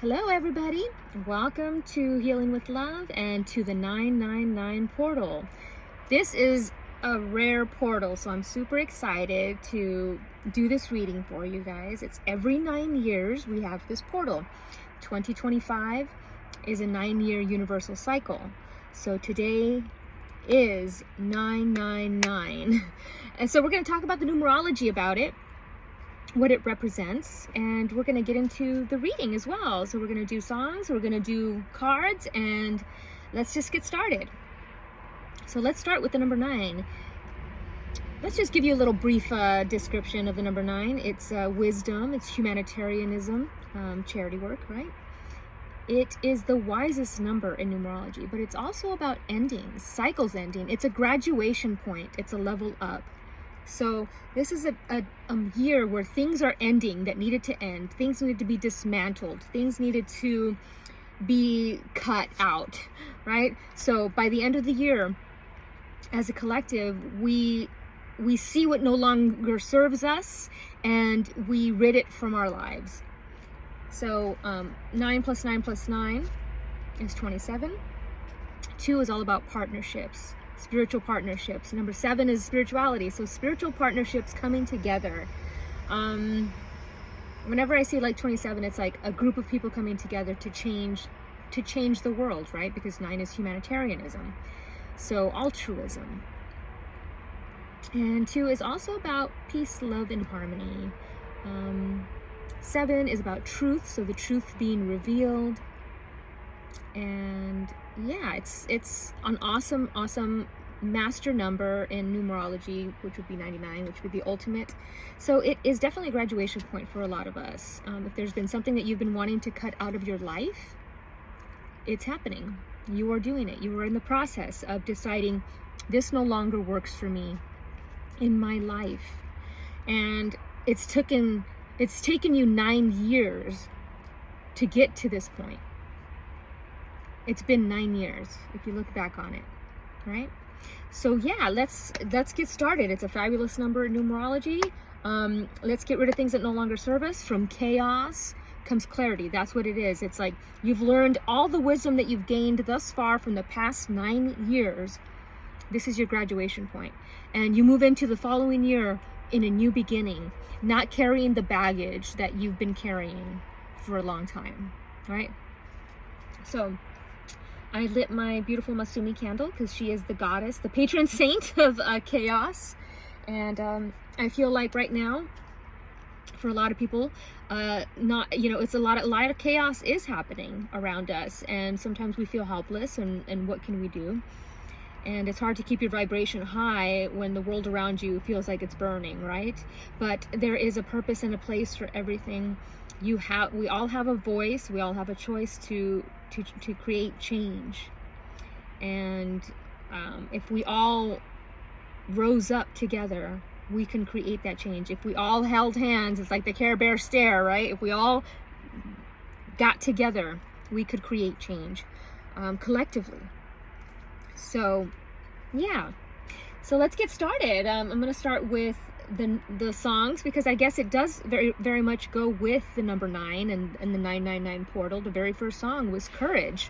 Hello everybody, welcome to Healing with Love and to the 999 portal. This is a rare portal, so I'm super excited to do this reading for you guys. It's every 9 years we have this portal. 2025 is a 9-year universal cycle. So today is 999. And so we're going to talk about the numerology about it, what it represents, and we're going to get into the reading as well. So we're going to do songs, we're going to do cards, and let's just get started. So let's start with the number 9. Let's just give you a little brief description of the number 9. It's wisdom, it's humanitarianism, charity work, right? It is the wisest number in numerology, but it's also about endings, cycles ending. It's a graduation point, it's a level up. So this is a year where things are ending that needed to end. Things needed to be dismantled. Things needed to be cut out, right? So by the end of the year, as a collective, we see what no longer serves us and we rid it from our lives. So 9 plus 9 plus 9 is 27. 2 is all about partnerships. Spiritual partnerships. Number 7 is spirituality. So spiritual partnerships coming together. Whenever I see like 27, it's like a group of people coming together to change the world, right? Because 9 is humanitarianism. So altruism. And 2 is also about peace, love, and harmony. 7 is about truth, so the truth being revealed. And yeah, it's an awesome master number in numerology, which would be 99, which would be the ultimate. So it is definitely a graduation point for a lot of us. If there's been something that you've been wanting to cut out of your life, it's happening. You are doing it. You are in the process of deciding this no longer works for me in my life. And it's taken you 9 years to get to this point. It's been 9 years, if you look back on it, right? So yeah, let's get started. It's a fabulous number in numerology. Let's get rid of things that no longer serve us. From chaos comes clarity. That's what it is. It's like you've learned all the wisdom that you've gained thus far from the past 9 years. This is your graduation point. And you move into the following year in a new beginning, not carrying the baggage that you've been carrying for a long time, right? So I lit my beautiful Masumi candle because she is the goddess, the patron saint of chaos. And I feel like right now, for a lot of people, it's a lot of chaos is happening around us. And sometimes we feel helpless and what can we do? And it's hard to keep your vibration high when the world around you feels like it's burning, right? But there is a purpose and a place for everything. We all have a voice. We all have a choice to create change. And if we all rose up together, we can create that change. If we all held hands, it's like the Care Bear stare, right? If we all got together, we could create change collectively. So yeah, so let's get started. I'm going to start with the songs, because I guess it does very, very much go with the number 9 and the 999 portal. The very first song was Courage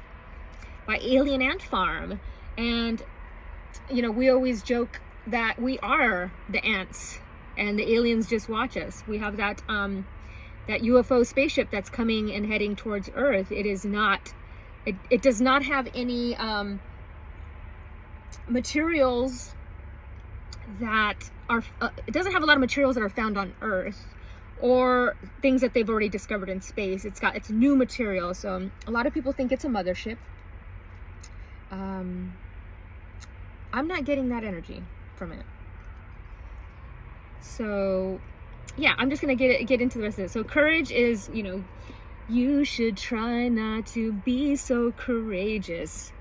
by Alien Ant Farm. And we always joke that we are the ants and the aliens just watch us. We have that UFO spaceship that's coming and heading towards Earth. It does not have any materials that are it doesn't have a lot of materials that are found on Earth or things that they've already discovered in space. It's new material. So a lot of people think it's a mothership. I'm not getting that energy from it. So yeah, I'm just gonna get into the rest of it. So Courage is, you should try not to be so courageous.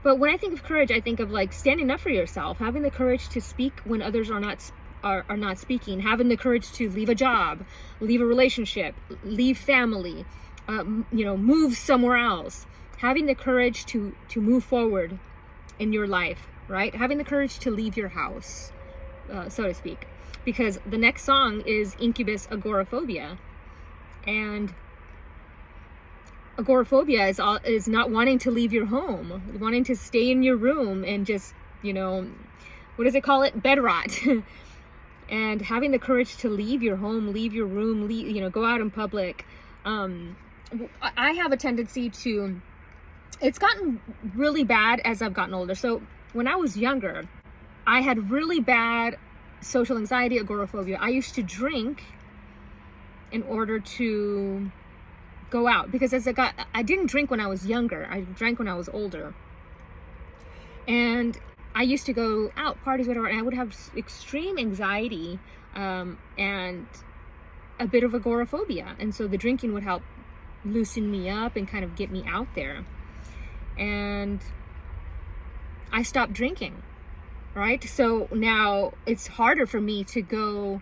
But when I think of courage, I think of like standing up for yourself, having the courage to speak when others are not speaking, having the courage to leave a job, leave a relationship, leave family, move somewhere else, having the courage to move forward in your life, right? Having the courage to leave your house, so to speak. because the next song is Incubus Agoraphobia. And agoraphobia is not wanting to leave your home, wanting to stay in your room and just, what does it call it? Bed rot. And having the courage to leave your home, leave your room, go out in public. I have a tendency to, it's gotten really bad as I've gotten older. So when I was younger, I had really bad social anxiety, agoraphobia. I used to drink in order to go out, because I didn't drink when I was younger. I drank when I was older. And I used to go out, parties, whatever, and I would have extreme anxiety and a bit of agoraphobia. And so the drinking would help loosen me up and kind of get me out there. And I stopped drinking, right? So now it's harder for me to go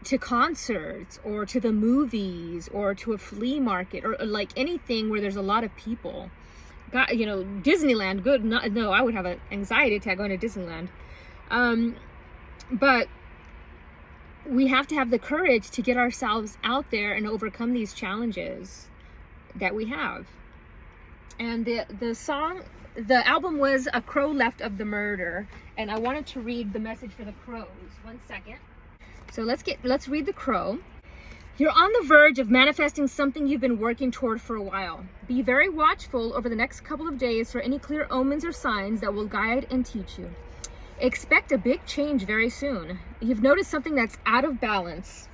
to concerts or to the movies or to a flea market or like anything where there's a lot of people. Disneyland, good. No, I would have an anxiety attack going to Disneyland. But we have to have the courage to get ourselves out there and overcome these challenges that we have. And the album was A Crow Left of the Murder, and I wanted to read the message for the crows. 1 second. So let's read the crow. You're on the verge of manifesting something you've been working toward for a while. Be very watchful over the next couple of days for any clear omens or signs that will guide and teach you. Expect a big change very soon. You've noticed something that's out of balance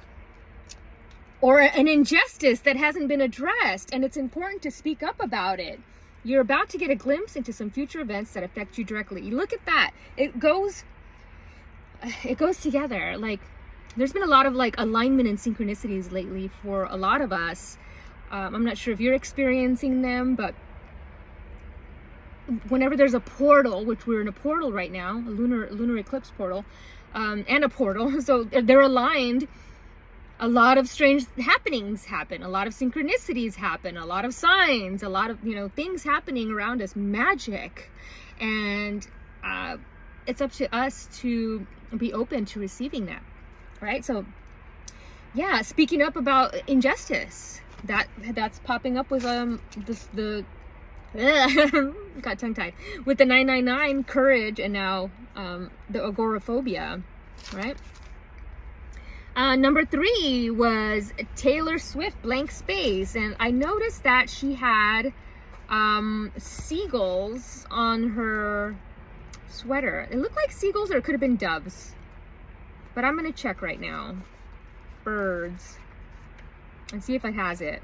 or an injustice that hasn't been addressed, and it's important to speak up about it. You're about to get a glimpse into some future events that affect you directly. You look at that. It goes together. Like, there's been a lot of alignment and synchronicities lately for a lot of us. I'm not sure if you're experiencing them, but whenever there's a portal, which we're in a portal right now, a lunar eclipse portal, and a portal, so they're aligned, a lot of strange happenings happen, a lot of synchronicities happen, a lot of signs, a lot of, things happening around us, magic. And it's up to us to be open to receiving that. Right? So yeah, speaking up about injustice, that's popping up with got tongue tied with the 999 courage, and now the agoraphobia, right? Number 3 was Taylor Swift, Blank Space, and I noticed that she had seagulls on her sweater. It looked like seagulls, or it could have been doves. But I'm going to check right now. Birds. And see if it has it.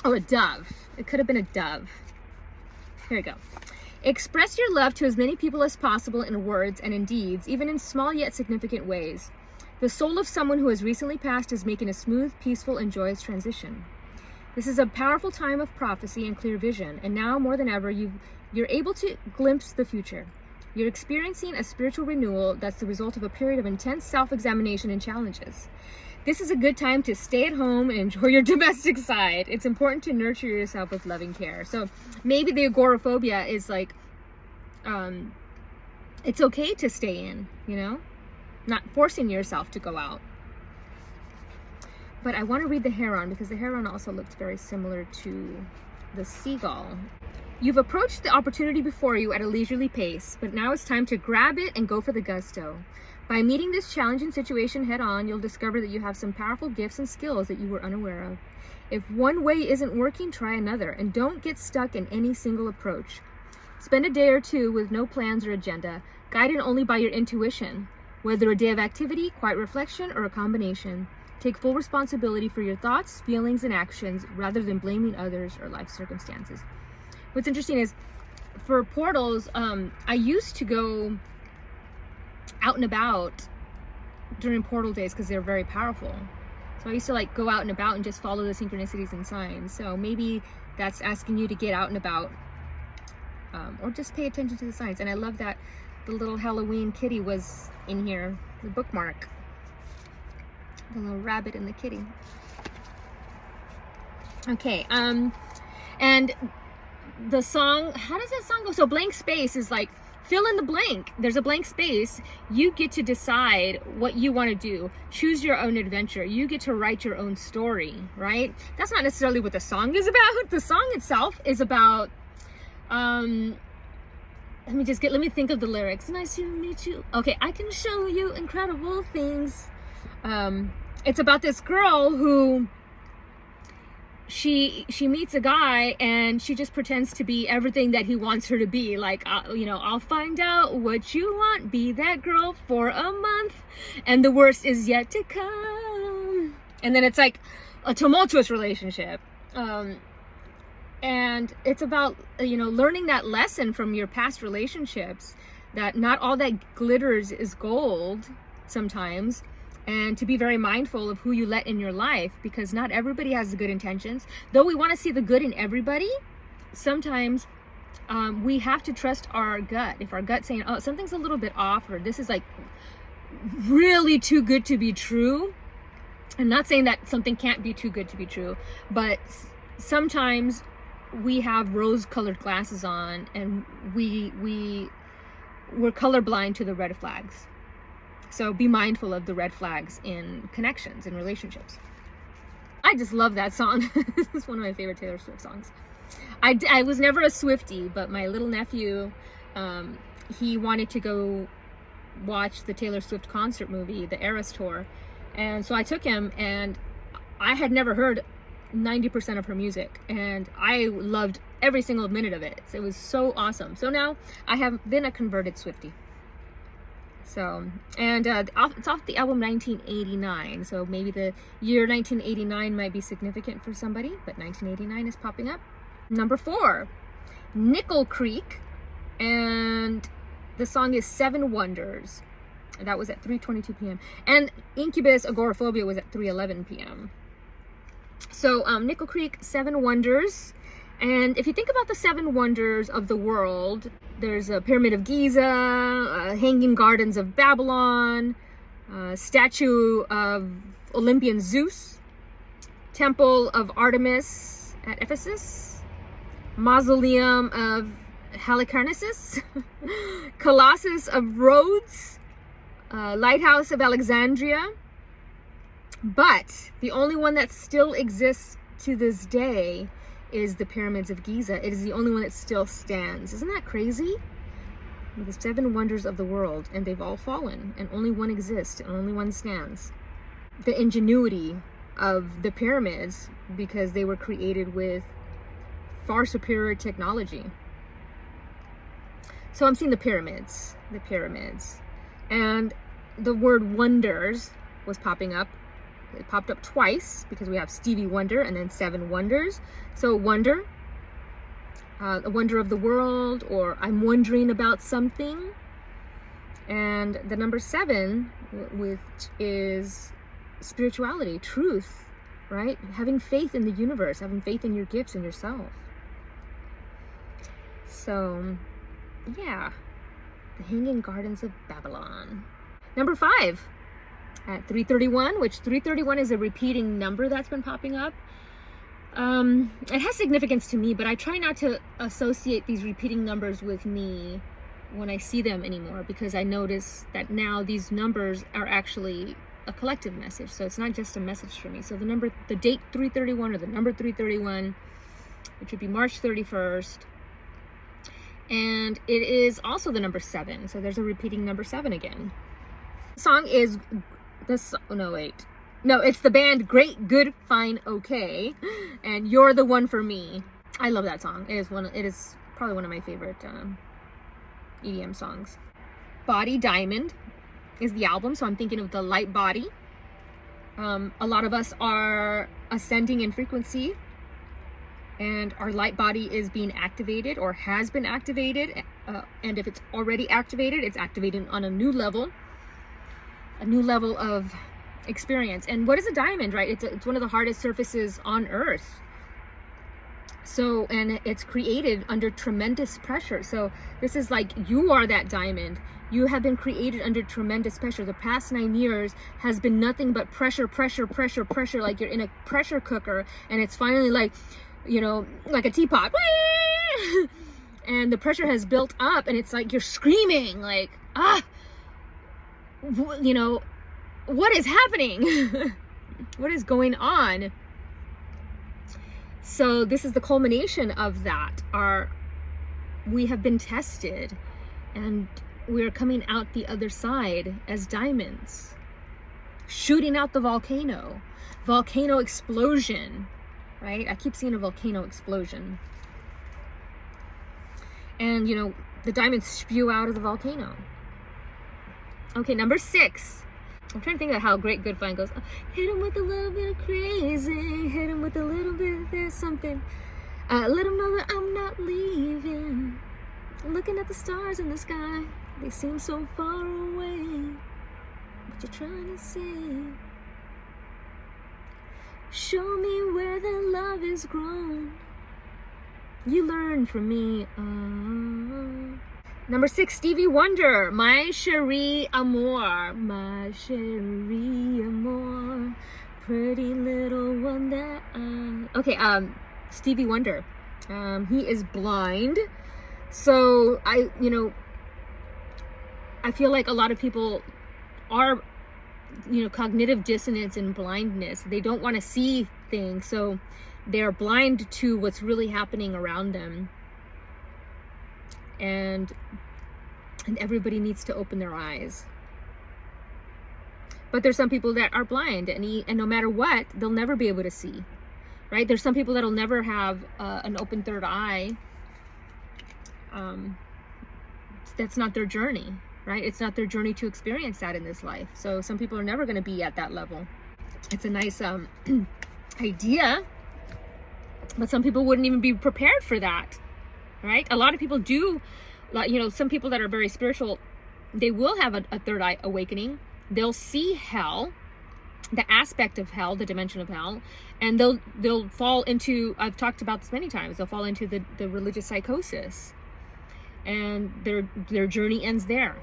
Oh, a dove. It could have been a dove. Here we go. Express your love to as many people as possible in words and in deeds, even in small yet significant ways. The soul of someone who has recently passed is making a smooth, peaceful, and joyous transition. This is a powerful time of prophecy and clear vision, and now more than ever, you're able to glimpse the future. You're experiencing a spiritual renewal that's the result of a period of intense self-examination and challenges. This is a good time to stay at home and enjoy your domestic side. It's important to nurture yourself with loving care. So maybe the agoraphobia is like, it's okay to stay in, not forcing yourself to go out. But I want to read the heron, because the heron also looks very similar to the seagull. You've approached the opportunity before you at a leisurely pace, but now it's time to grab it and go for the gusto. By meeting this challenging situation head on, you'll discover that you have some powerful gifts and skills that you were unaware of. If one way isn't working, try another, and don't get stuck in any single approach. Spend a day or two with no plans or agenda, guided only by your intuition. Whether a day of activity, quiet reflection, or a combination, take full responsibility for your thoughts, feelings, and actions rather than blaming others or life circumstances. What's interesting is, for portals, I used to go out and about during portal days because they're very powerful. So I used to go out and about and just follow the synchronicities and signs. So maybe that's asking you to get out and about, or just pay attention to the signs. And I love that the little Halloween kitty was in here, the bookmark. The little rabbit and the kitty. Okay, and the song, how does that song go? So Blank Space is like, fill in the blank. There's a blank space. You get to decide what you want to do. Choose your own adventure. You get to write your own story, right? That's not necessarily what the song is about. The song itself is about, let me think of the lyrics. Nice to meet you. Okay, I can show you incredible things. It's about this girl who she meets a guy and she just pretends to be everything that he wants her to be. Like, I'll find out what you want, be that girl for a month, and the worst is yet to come. And then it's like a tumultuous relationship. And it's about, learning that lesson from your past relationships, that not all that glitters is gold sometimes, and to be very mindful of who you let in your life, because not everybody has the good intentions. Though we want to see the good in everybody, sometimes we have to trust our gut. If our gut's saying, oh, something's a little bit off, or this is like really too good to be true. I'm not saying that something can't be too good to be true, but sometimes we have rose-colored glasses on, and we're colorblind to the red flags. So be mindful of the red flags in connections and relationships. I just love that song. This is one of my favorite Taylor Swift songs. I was never a Swiftie, but my little nephew, he wanted to go watch the Taylor Swift concert movie, the Eras Tour. And so I took him, and I had never heard 90% of her music, and I loved every single minute of it. It was so awesome. So now I have been a converted Swiftie. So, and it's off the album 1989. So maybe the year 1989 might be significant for somebody, but 1989 is popping up. Number 4, Nickel Creek, and the song is 7 Wonders. And that was at 3:22 p.m. And Incubus Agoraphobia was at 3:11 p.m. So Nickel Creek, 7 Wonders. And if you think about the 7 wonders of the world, there's a Pyramid of Giza, Hanging Gardens of Babylon, statue of Olympian Zeus, Temple of Artemis at Ephesus, Mausoleum of Halicarnassus, Colossus of Rhodes, Lighthouse of Alexandria. But the only one that still exists to this day is the Pyramids of Giza. It is the only one that still stands. Isn't that crazy? The 7 wonders of the world, and they've all fallen, and only one exists, and only one stands. The ingenuity of the pyramids, because they were created with far superior technology. So I'm seeing the pyramids, and the word wonders was popping up. It popped up twice because we have Stevie Wonder and then 7 wonders. So wonder, a wonder of the world, or I'm wondering about something. And the number 7, which is spirituality, truth, right? Having faith in the universe, having faith in your gifts and yourself. So, yeah, the Hanging Gardens of Babylon. Number 5. At 331, which 331 is a repeating number that's been popping up. It has significance to me, but I try not to associate these repeating numbers with me when I see them anymore, because I notice that now these numbers are actually a collective message. So it's not just a message for me. So the date 331, or the number 331, which would be March 31st. And it is also the number 7. So there's a repeating number 7 again. The song is it's the band Great, Good, Fine, Okay, and You're the One for Me. I love that song. It is probably one of my favorite EDM songs. Body Diamond is the album, so I'm thinking of the light body. A lot of us are ascending in frequency, and our light body is being activated, or has been activated, and if it's already activated, it's activated on a new level of experience. And what is a diamond, right? It's one of the hardest surfaces on earth. So, and it's created under tremendous pressure. So this is like, you are that diamond. You have been created under tremendous pressure. The past 9 years has been nothing but pressure, like you're in a pressure cooker, and it's finally like, like a teapot. and the pressure has built up, and it's like you're screaming like, you know, what is happening? What is going on? So this is the culmination of that. We have been tested, and we're coming out the other side as diamonds, shooting out the volcano explosion, right? I keep seeing a volcano explosion. And, you know, the diamonds spew out of the volcano. Okay, number 6. I'm trying to think of how Great Good Fine goes. Hit him with a little bit of crazy. Hit him with a little bit of there's something. Let him know that I'm not leaving. Looking at the stars in the sky. They seem so far away. What you trying to say? Show me where the love is grown. You learn from me. Number 6, Stevie Wonder, My Cherie Amour. My Cherie Amour. Pretty little one that I... Okay, Stevie Wonder. He is blind. So, I feel like a lot of people are, you know, cognitive dissonance and blindness. They don't want to see things, so they're blind to what's really happening around them. And everybody needs to open their eyes. But there's some people that are blind, and no matter what, they'll never be able to see, right? There's some people that'll never have an open third eye. That's not their journey, right? It's not their journey to experience that in this life. So some people are never going to be at that level. It's a nice idea, but some people wouldn't even be prepared for that, right? A lot of people do, you know, some people that are very spiritual, they will have a third eye awakening. They'll see hell, the aspect of hell, the dimension of hell, and they'll fall into, I've talked about this many times, they'll fall into the religious psychosis, and their journey ends there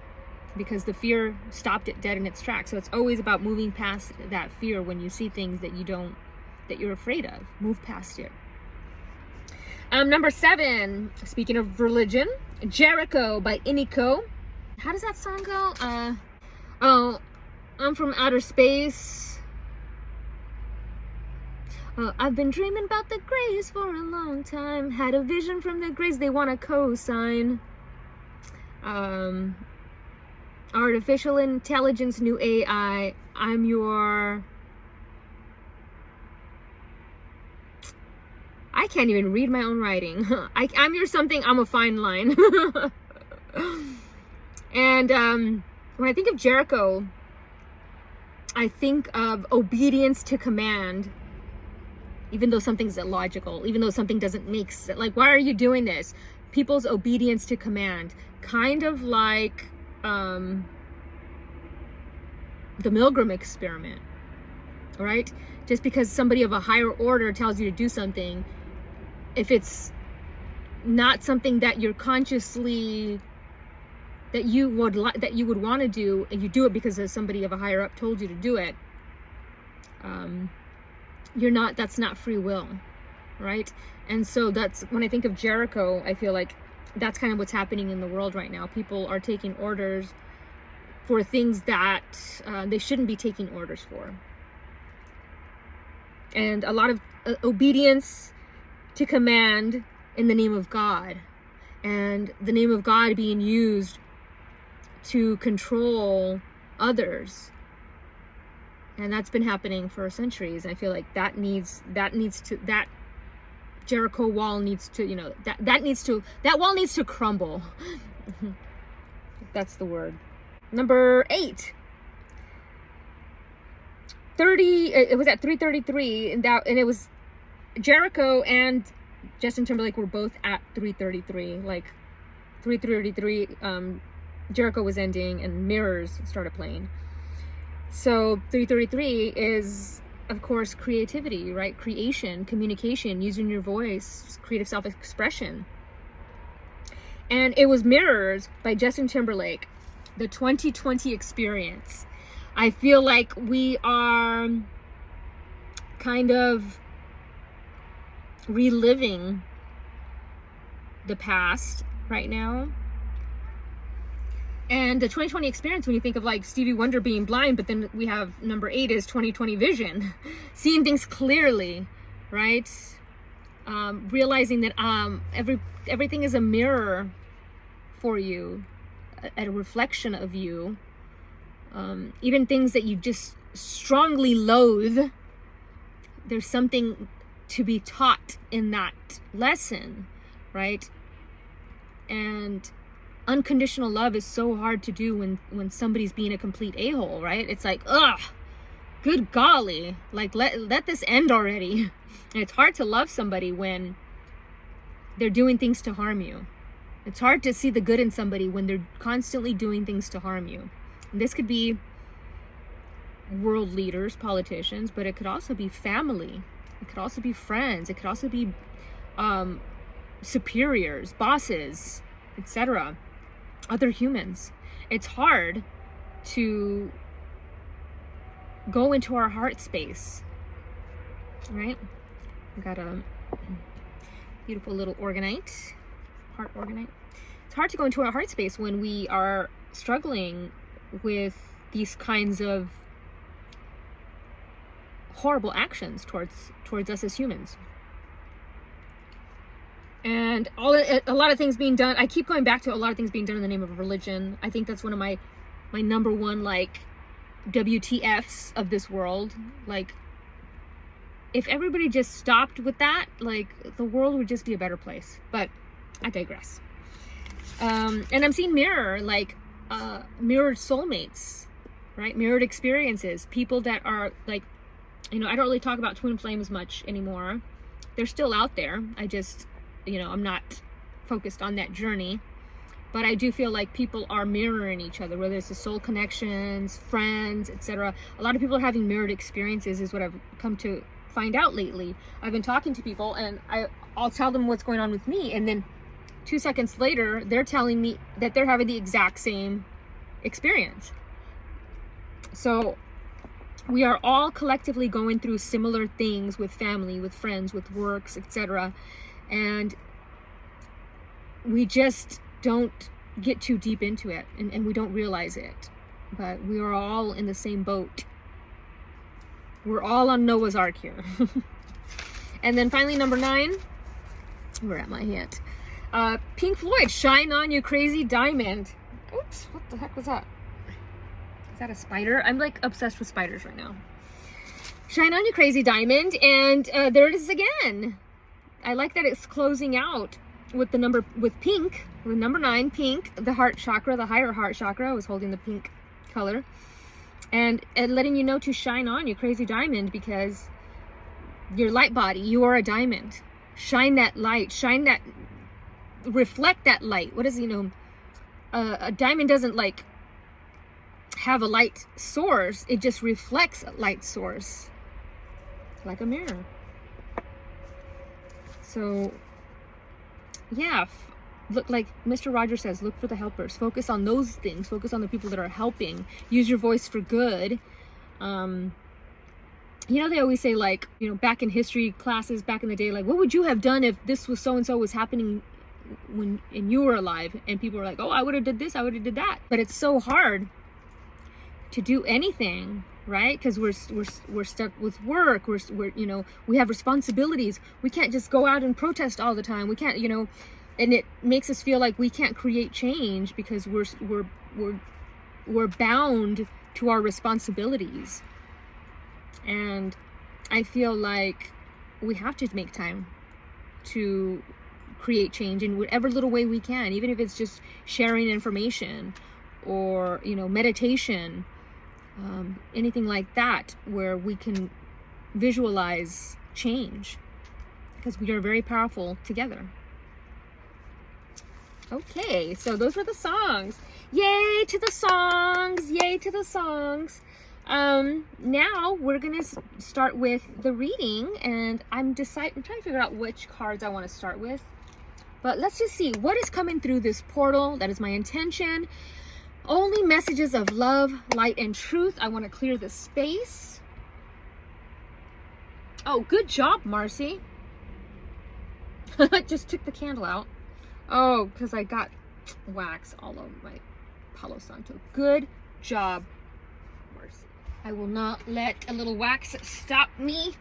because the fear stopped it dead in its tracks. So it's always about moving past that fear. When you see things that you're afraid of, move past it. Number 7, speaking of religion, Jericho by Iniko. How does that song go? Oh, I'm from outer space. I've been dreaming about the Greys for a long time. Had a vision from the Greys, they want to co-sign. Artificial intelligence, new AI. I'm your... I can't even read my own writing. I'm your something, I'm a fine line. And when I think of Jericho, I think of obedience to command. Even though something's illogical, even though something doesn't make sense. Like, why are you doing this? People's obedience to command. Kind of like the Milgram experiment, right? Just because somebody of a higher order tells you to do something, if it's not something that you're consciously, that you would want to do, and you do it because somebody of a higher up told you to do it, that's not free will, right? And so that's when I think of Jericho, I feel like that's kind of what's happening in the world right now. People are taking orders for things that they shouldn't be taking orders for, and a lot of obedience to command in the name of God, and the name of God being used to control others. And that's been happening for centuries. I feel like that Jericho wall needs to, that wall needs to crumble. That's the word. Number 8. It was at 333, and it was Jericho and Justin Timberlake were both at 333. Like 333, Jericho was ending and Mirrors started playing. So 333 is, of course, creativity, right? Creation, communication, using your voice, creative self-expression. And it was Mirrors by Justin Timberlake, the 2020 experience. I feel like we are kind of reliving the past right now. And the 2020 experience, when you think of like Stevie Wonder being blind, but then we have number 8 is 2020 vision, seeing things clearly, right? Realizing that everything is a mirror for you, a reflection of you. Even things that you just strongly loathe, there's something to be taught in that lesson, right? And unconditional love is so hard to do when somebody's being a complete a-hole, right? It's like, ugh, good golly, like let this end already. And it's hard to love somebody when they're doing things to harm you. It's hard to see the good in somebody when they're constantly doing things to harm you. And this could be world leaders, politicians, but it could also be family. It could also be friends. It could also be superiors, bosses, etc. Other humans. It's hard to go into our heart space, right? I got a beautiful little organite, heart organite. It's hard to go into our heart space when we are struggling with these kinds of horrible actions towards us as humans. And a lot of things being done. I keep going back to a lot of things being done in the name of religion. I think that's one of my number one, like, WTFs of this world. Like, if everybody just stopped with that, like, the world would just be a better place. But I digress. And I'm seeing mirrored soulmates, right? Mirrored experiences. People that are like, I don't really talk about twin flames much anymore. They're still out there. I just, I'm not focused on that journey. But I do feel like people are mirroring each other, whether it's the soul connections, friends, etc. A lot of people are having mirrored experiences, is what I've come to find out lately. I've been talking to people, and I'll tell them what's going on with me, and then 2 seconds later, they're telling me that they're having the exact same experience. So we are all collectively going through similar things with family, with friends, with works, etc. And we just don't get too deep into it, and we don't realize it. But we are all in the same boat. We're all on Noah's Ark here. And then finally, number 9. We're at my hint. Pink Floyd, Shine On You Crazy Diamond. Oops, what the heck was that? Is that a spider? I'm like obsessed with spiders right now. Shine On You Crazy Diamond, and there it is again. I like that it's closing out with pink, with number 9, pink, the heart chakra, the higher heart chakra. I was holding the pink color. And letting you know to shine on, you crazy diamond, because your light body, you are a diamond. Shine that light, reflect that light. What is, a diamond doesn't like have a light source. It just reflects a light source, like a mirror. So yeah, look, like Mr. Rogers says, look for the helpers. Focus on those things. Focus on the people that are helping. Use your voice for good. They always say, like, back in history classes back in the day, like, what would you have done if this was so-and-so was happening when you were alive? And people were like, oh, I would have did this, I would have did that. But it's so hard to do anything, right? Because we're stuck with work. We're we have responsibilities. We can't just go out and protest all the time. We can't, and it makes us feel like we can't create change because we're bound to our responsibilities. And I feel like we have to make time to create change in whatever little way we can, even if it's just sharing information or meditation, anything like that, where we can visualize change, because we are very powerful together. Okay, so those were the songs. Yay to the songs! Yay to the songs! Now we're gonna start with the reading, and I'm trying to figure out which cards I want to start with. But let's just see what is coming through this portal. That is my intention. Only messages of love, light, and truth. I want to clear the space. Oh, good job, Marcy. Just took the candle out. Oh, because I got wax all over my Palo Santo. Good job, Marcy. I will not let a little wax stop me.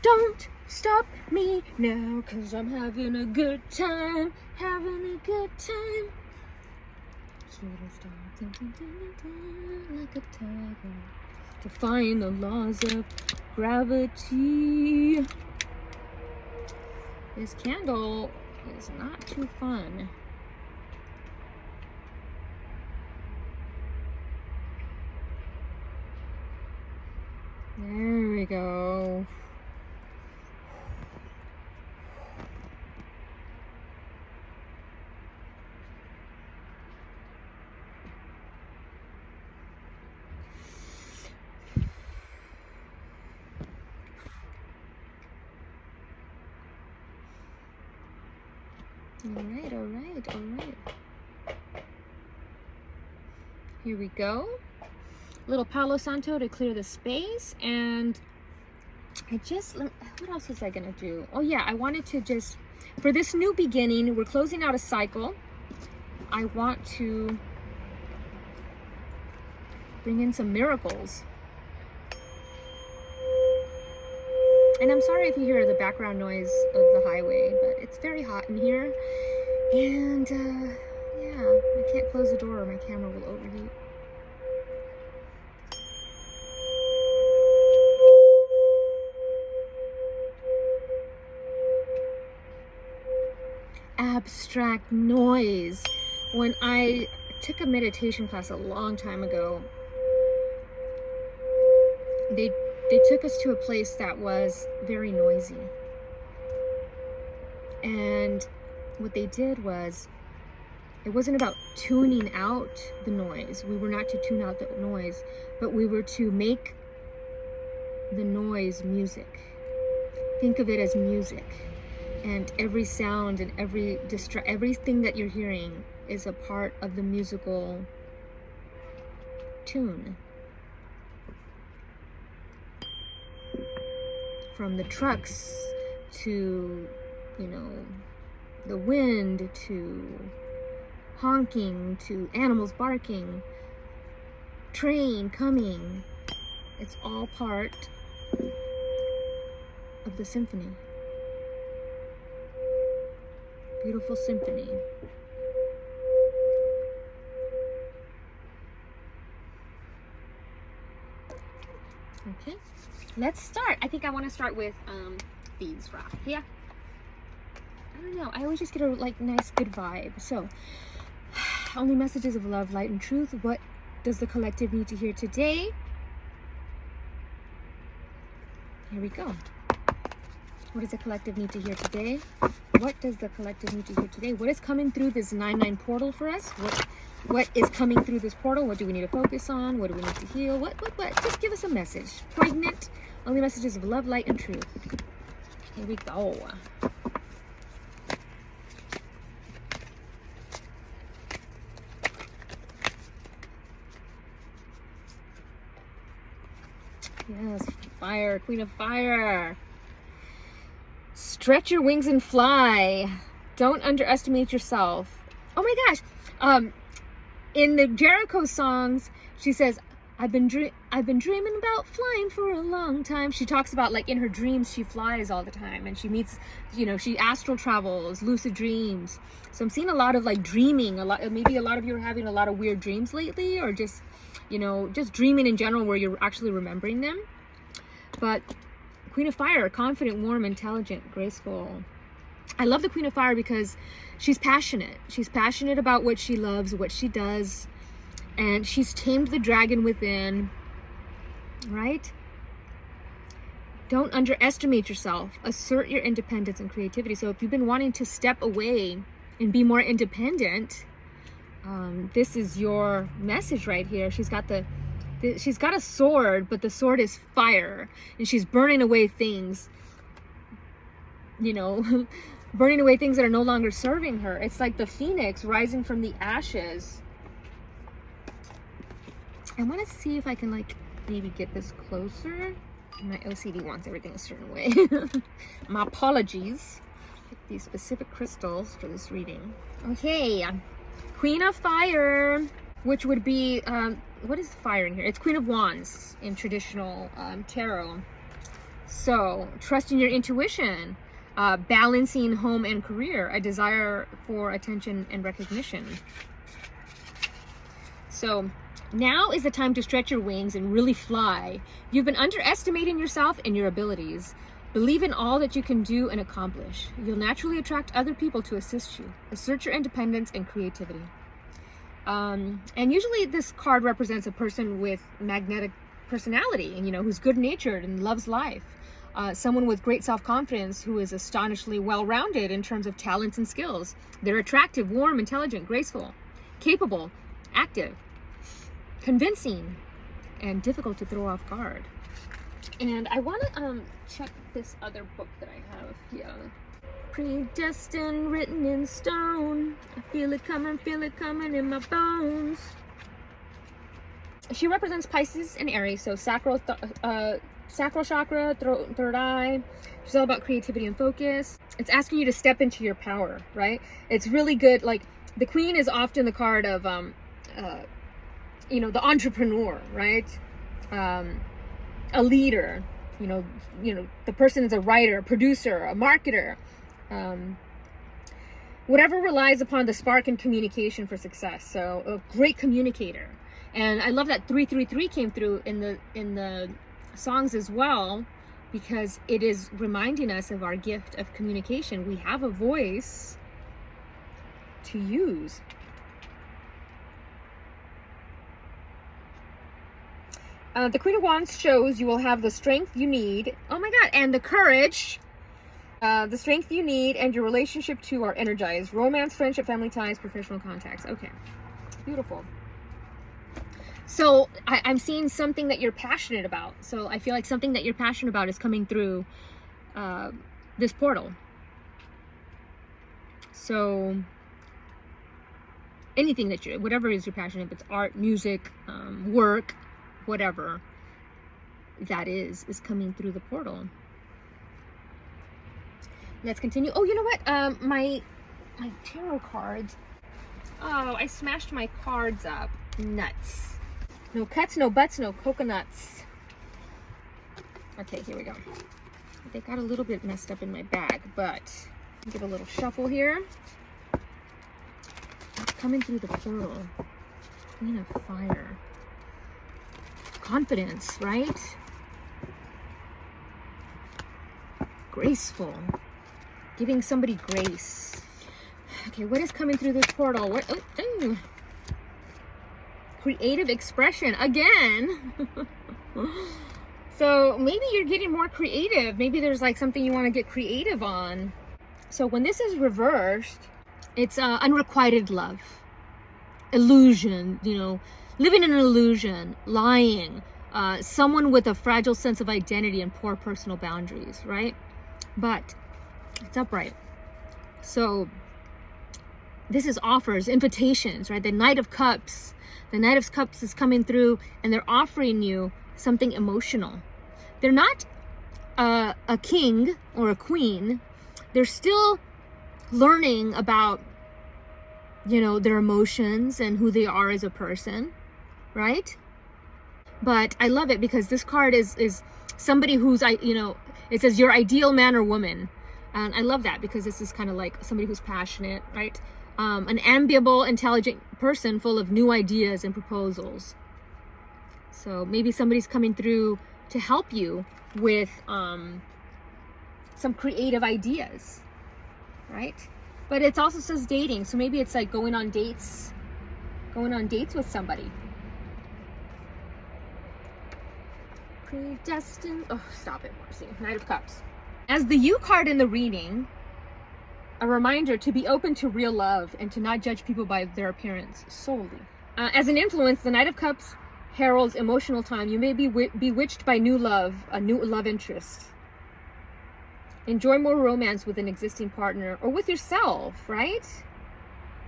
Don't stop me now, because I'm having a good time. Having a good time. Like a tiger, defying the laws of gravity. This candle is not too fun. There we go. All right, all right, all right. Here we go. Little Palo Santo to clear the space. And what else was I gonna do? Oh yeah, I wanted to just, for this new beginning, we're closing out a cycle. I want to bring in some miracles. And I'm sorry if you hear the background noise of the highway, but it's very hot in here. And yeah, I can't close the door or my camera will overheat. Abstract noise. When I took a meditation class a long time ago, they took us to a place that was very noisy. And what they did was, it wasn't about tuning out the noise. We were not to tune out the noise, but we were to make the noise music. Think of it as music. And every sound and everything that you're hearing is a part of the musical tune. From the trucks to, you know, the wind, to honking, to animals barking, train coming. It's all part of the symphony. Beautiful symphony. Okay, let's start. I think I want to start with these right here. I don't know, I always just get a nice good vibe. So, only messages of love, light, and truth. What does the collective need to hear today? Here we go. What does the collective need to hear today? What does the collective need to hear today? What is coming through this 9/9 portal for us? What is coming through this portal? What do we need to focus on? What do we need to heal? What? Just give us a message. Poignant. Only messages of love, light, and truth. Here we go. Yes, fire, Queen of Fire. Stretch your wings and fly. Don't underestimate yourself. Oh my gosh. In the Jericho songs, she says, I've been dreaming about flying for a long time. She talks about, like, in her dreams, she flies all the time, and she meets, you know, she astral travels, lucid dreams. So I'm seeing a lot of, like, dreaming. Maybe a lot of you are having a lot of weird dreams lately, or just, you know, just dreaming in general where you're actually remembering them. But Queen of Fire, confident, warm, intelligent, graceful. I love the Queen of Fire because she's passionate. She's passionate about what she loves, what she does, and she's tamed the dragon within, right? Don't underestimate yourself. Assert your independence and creativity. So if you've been wanting to step away and be more independent, this is your message right here. She's got a sword, but the sword is fire, and she's burning away things, you know, burning away things that are no longer serving her. It's like the phoenix rising from the ashes. I want to see if I can, like, maybe get this closer. My OCD wants everything a certain way. My apologies. pick these specific crystals for this reading. Okay, Queen of Fire, which would be, what is fire in here? It's Queen of Wands in traditional tarot. So, trust in your intuition, balancing home and career, a desire for attention and recognition. So, now is the time to stretch your wings and really fly. You've been underestimating yourself and your abilities. Believe in all that you can do and accomplish. You'll naturally attract other people to assist you. Assert your independence and creativity. And usually this card represents a person with magnetic personality and, who's good-natured and loves life. Someone with great self-confidence who is astonishingly well-rounded in terms of talents and skills. They're attractive, warm, intelligent, graceful, capable, active, convincing, and difficult to throw off guard. And I want to check this other book that I have here. Predestined, written in stone. I feel it coming in my bones. She represents Pisces and Aries, so sacral chakra, third eye. She's all about creativity and focus. It's asking you to step into your power, right? It's really good. Like, the Queen is often the card of, the entrepreneur, right? A leader, the person is a writer, a producer, a marketer, whatever relies upon the spark and communication for success. So a great communicator. And I love that 333 came through in the songs as well, because it is reminding us of our gift of communication. We have a voice to use. The Queen of Wands shows you will have the strength you need. Oh my God. And the courage. The strength you need and your relationship too are energized. Romance, friendship, family ties, professional contacts. Okay. Beautiful. So I'm seeing something that you're passionate about. So I feel like something that you're passionate about is coming through this portal. So anything that whatever it is you're passionate, if it's art, music, work, whatever that is coming through the portal. Let's continue. Oh, you know what? My tarot cards. Oh, I smashed my cards up. Nuts. No cuts, no butts, no coconuts. Okay, here we go. They got a little bit messed up in my bag, but give a little shuffle here. Coming through the portal. Queen of Fire. Confidence, right? Graceful. Giving somebody grace. Okay, what is coming through this portal? What? Oh, creative expression again. So maybe you're getting more creative. Maybe there's like something you want to get creative on. So when this is reversed, it's unrequited love, illusion, living in an illusion, lying, someone with a fragile sense of identity and poor personal boundaries, right? But it's upright. So this is offers, invitations, right? The Knight of Cups. The Knight of Cups is coming through and they're offering you something emotional. They're not a king or a queen. They're still learning about, their emotions and who they are as a person, right? But I love it because this card is somebody who's, it says your ideal man or woman. And I love that because this is kind of like somebody who's passionate, right? An amiable, intelligent person full of new ideas and proposals. So maybe somebody's coming through to help you with some creative ideas, right? But it also says dating. So maybe it's like going on dates with somebody. Predestined. Oh, stop it, Marcy. Knight of Cups. As the U card in the reading, a reminder to be open to real love and to not judge people by their appearance solely. As an influence, the Knight of Cups heralds emotional time. You may be bewitched by new love, a new love interest. Enjoy more romance with an existing partner or with yourself, right?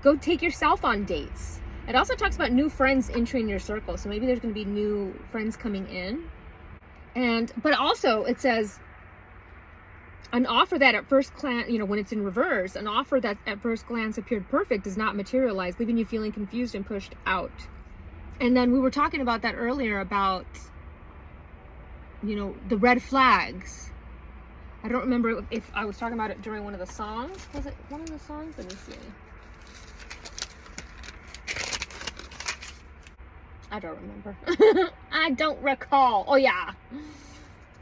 Go take yourself on dates. It also talks about new friends entering your circle. So maybe there's going to be new friends coming in. But also it says An offer that at first glance, you know, when it's in reverse, an offer that at first glance appeared perfect does not materialize, leaving you feeling confused and pushed out. And then we were talking about that earlier about, you know, the red flags. I don't remember if I was talking about it during one of the songs. Was it one of the songs? Let me see. I don't remember. I don't recall. Oh yeah.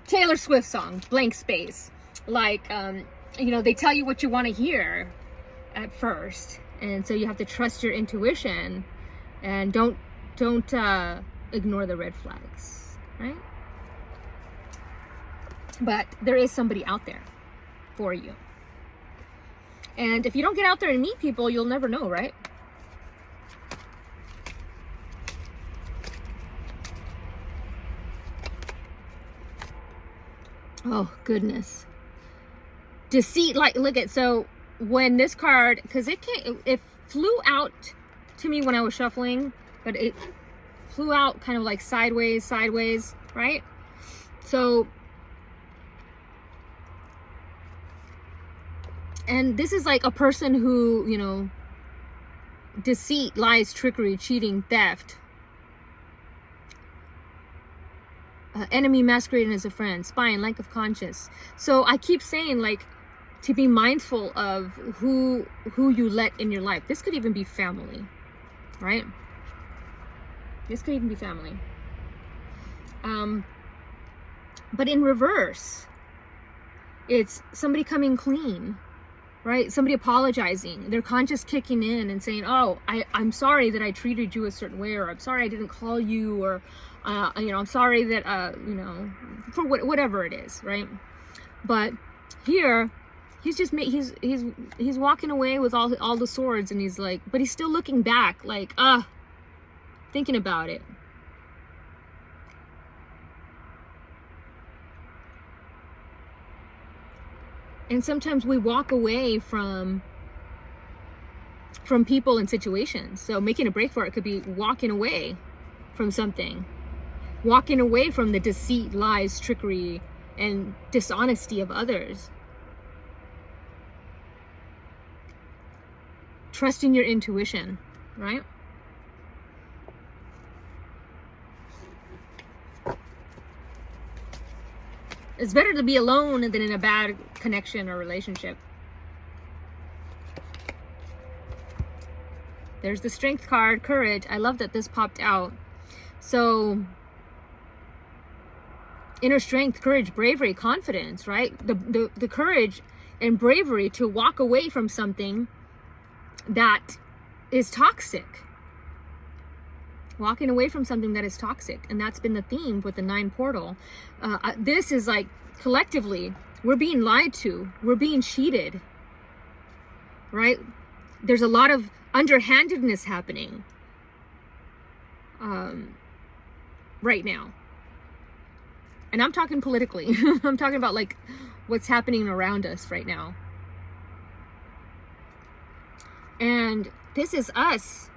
Taylor Swift song, Blank Space. Like, you know, they tell you what you want to hear at first. And so you have to trust your intuition and don't ignore the red flags, right? But there is somebody out there for you. And if you don't get out there and meet people, you'll never know, right? Oh, goodness. Deceit, like, look at, so when this card, because it flew out to me when I was shuffling, but it flew out kind of like sideways, right? So, and this is like a person who, you know, deceit, lies, trickery, cheating, theft, enemy masquerading as a friend, spying, lack of conscience. So I keep saying, like, to be mindful of who you let in your life. This could even be family, right? This could even be family. But in reverse, it's somebody coming clean, right? Somebody apologizing, their conscience kicking in and saying, oh, I'm sorry that I treated you a certain way, or I'm sorry I didn't call you, or you know, I'm sorry that you know, for whatever it is, right? But here he's just he's walking away with all the swords, and he's like, but he's still looking back, like, thinking about it. And sometimes we walk away from people and situations. So making a break for it could be walking away from something, walking away from the deceit, lies, trickery, and dishonesty of others. Trusting your intuition, right? It's better to be alone than in a bad connection or relationship. There's the Strength card, Courage. I love that this popped out. So, inner strength, courage, bravery, confidence, right? The courage and bravery to walk away from something that is toxic. Walking away from something that is toxic. And that's been the theme with the 9 portal. This is like, collectively, we're being lied to. We're being cheated. Right? There's a lot of underhandedness happening right now. And I'm talking politically. I'm talking about like what's happening around us right now. And this is us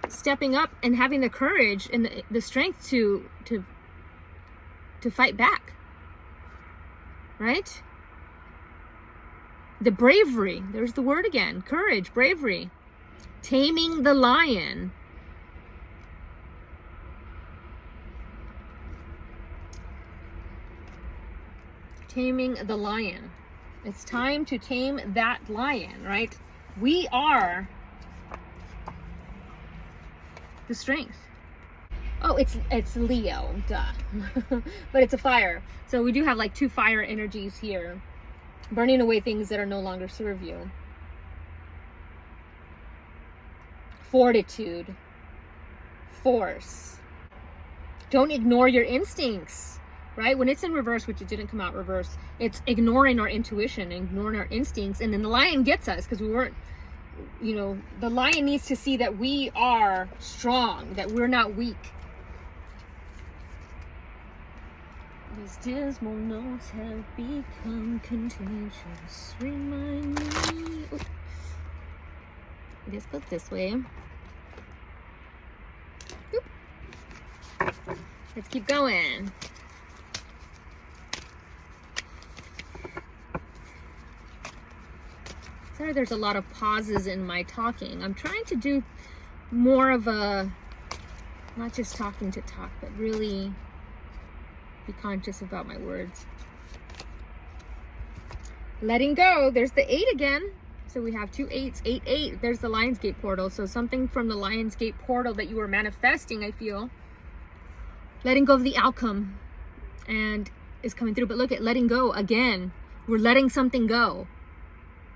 stepping up and having the courage and the strength to fight back, right? The bravery, there's the word again, courage, bravery, taming the lion. Taming the lion. It's time to tame that lion, right? We are the strength. Oh, it's Leo, duh. But it's a fire. So we do have like 2 fire energies here, burning away things that are no longer serve you. Fortitude, force. Don't ignore your instincts, right? When it's in reverse, which it didn't come out reverse, it's ignoring our intuition, ignoring our instincts, and then the lion gets us because we weren't, you know, the lion needs to see that we are strong, that we're not weak. These dismal notes have become contagious. Remind me. Ooh. This goes this way. Oop. Let's keep going. Sorry, there's a lot of pauses in my talking. I'm trying to do more of a, not just talking to talk, but really be conscious about my words. Letting go. There's the 8 again. So we have 2 8s, 8, 8. There's the Lionsgate portal. So something from the Lionsgate portal that you were manifesting, I feel. Letting go of the outcome and is coming through. But look at letting go again. We're letting something go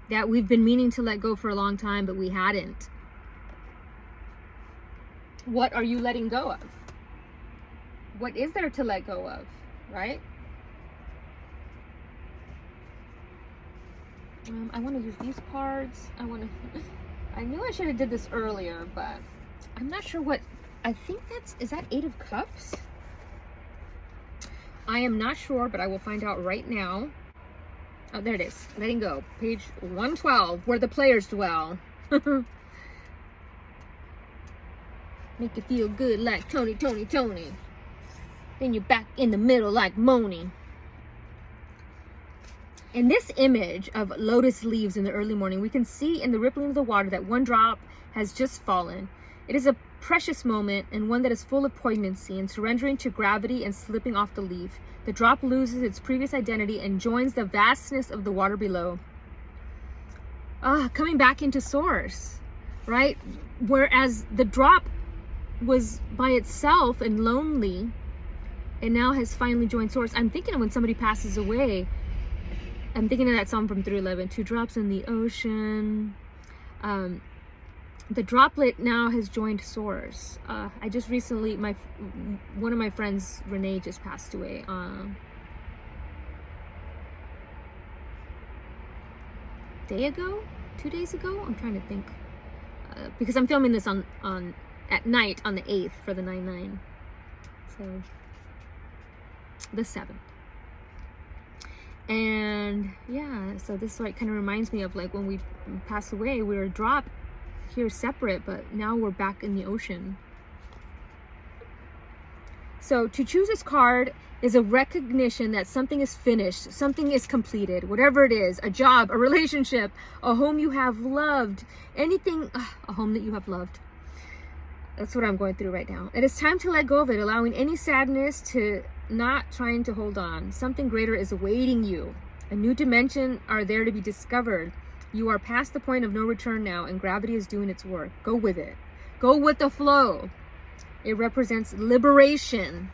that we've been meaning to let go for a long time, but we hadn't. What are you letting go of? What is there to let go of, right? I want to use these cards. I knew I should have did this earlier, but I'm not sure what, I think is that 8 of Cups? I am not sure, but I will find out right now. Oh, there it is. Letting go. Page 112, where the players dwell. Make you feel good like Tony. Then you're back in the middle like Moni. In this image of lotus leaves in the early morning, we can see in the rippling of the water that one drop has just fallen. It is a precious moment and one that is full of poignancy and surrendering to gravity and slipping off the leaf. The drop loses its previous identity and joins the vastness of the water below. Coming back into source, right? Whereas the drop was by itself and lonely, and now has finally joined source. I'm thinking of when somebody passes away. I'm thinking of that song from 311, 2 drops in the ocean. The droplet now has joined source. I just recently, one of my friends, Renee, just passed away. 2 days ago? I'm trying to think. Because I'm filming this at night on the 8th for the 9/9. So, the 7th. And yeah, so this like kind of reminds me of like when we pass away, we were dropped here separate, but now we're back in the ocean. So to choose this card is a recognition that something is finished, something is completed, whatever it is, a job, a relationship, a home you have loved, anything, a home that you have loved. That's what I'm going through right now. It is time to let go of it, allowing any sadness to not trying to hold on. Something greater is awaiting you. A new dimension are there to be discovered. You are past the point of no return now, and gravity is doing its work. Go with it. Go with the flow. It represents liberation,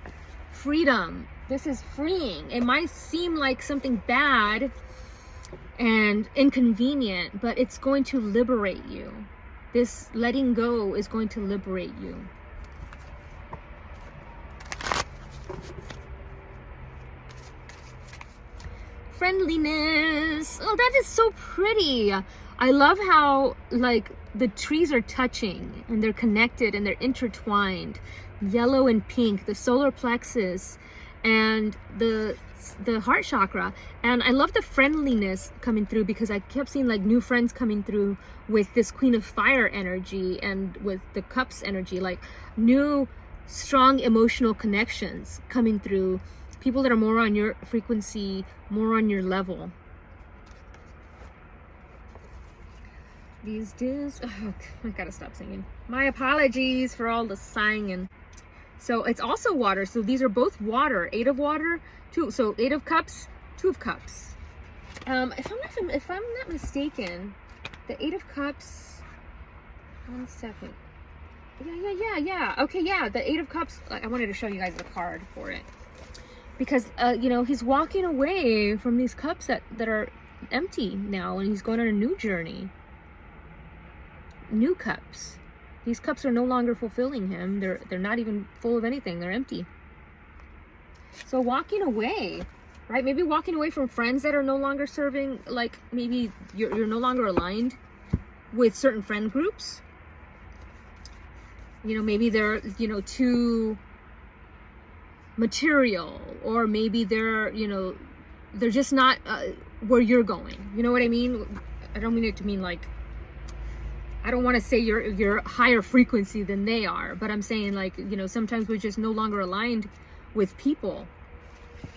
freedom. This is freeing. It might seem like something bad and inconvenient, but it's going to liberate you. This letting go is going to liberate you. Friendliness. Oh, that is so pretty. I love how like the trees are touching and they're connected and they're intertwined. Yellow and pink, the solar plexus and the heart chakra. And I love the friendliness coming through because I kept seeing like new friends coming through with this Queen of Fire energy and with the Cups energy, like new strong emotional connections coming through. People that are more on your frequency, more on your level. These days, I gotta stop singing. My apologies for all the sighing. And so it's also water. So these are both water. 8 of water, 2. So 8 of Cups, 2 of Cups. If I'm not mistaken, the 8 of Cups. 1 second. Yeah. Okay, yeah. The 8 of Cups. I wanted to show you guys the card for it. Because, you know, he's walking away from these cups that are empty now, and he's going on a new journey. New cups. These cups are no longer fulfilling him. They're not even full of anything. They're empty. So walking away, right? Maybe walking away from friends that are no longer serving, like maybe you're no longer aligned with certain friend groups. You know, maybe they're, you know, too material, or maybe they're, you know, they're just not where you're going. You know what I mean? I don't mean it to mean like, I don't want to say you're higher frequency than they are, but I'm saying like, you know, sometimes we're just no longer aligned with people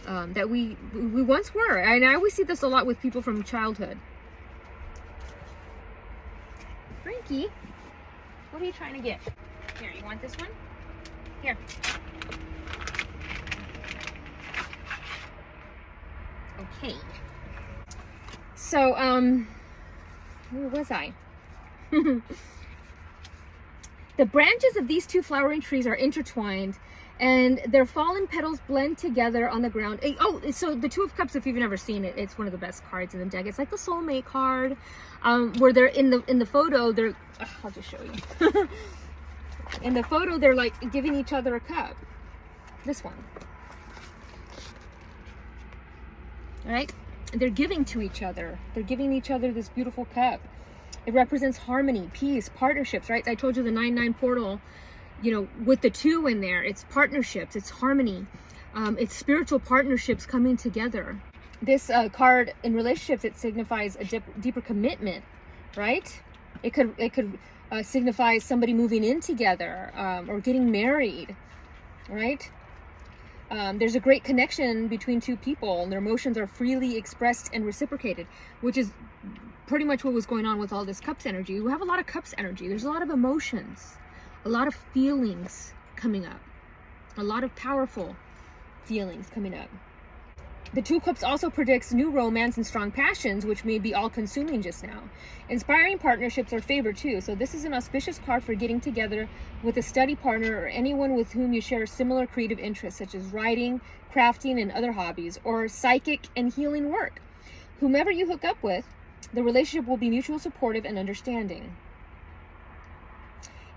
that we once were. And I always see this a lot with people from childhood. picky. What are you trying to get? Here, you want this one? Here. Okay. So, where was I? The branches of these two flowering trees are intertwined, and their fallen petals blend together on the ground. Oh, so the Two of Cups, if you've never seen it, it's one of the best cards in the deck. It's like the soulmate card, where they're in the photo. They're I'll just show you. In the photo, they're like giving each other a cup. This one. All right, they're giving to each other. They're giving each other this beautiful cup. It represents harmony, peace, partnerships, right? I told you the 9-9 portal, you know, with the 2 in there, it's partnerships, it's harmony, it's spiritual partnerships coming together. This card in relationships, it signifies a deeper commitment, right? It could signify somebody moving in together, or getting married, right? There's a great connection between two people, and their emotions are freely expressed and reciprocated, which is pretty much what was going on with all this Cups energy. We have a lot of Cups energy. There's a lot of emotions, a lot of feelings coming up, a lot of powerful feelings coming up. The Two of Cups also predicts new romance and strong passions, which may be all-consuming just now. Inspiring partnerships are favored too, so this is an auspicious card for getting together with a study partner or anyone with whom you share similar creative interests, such as writing, crafting, and other hobbies, or psychic and healing work. Whomever you hook up with, the relationship will be mutual, supportive, and understanding.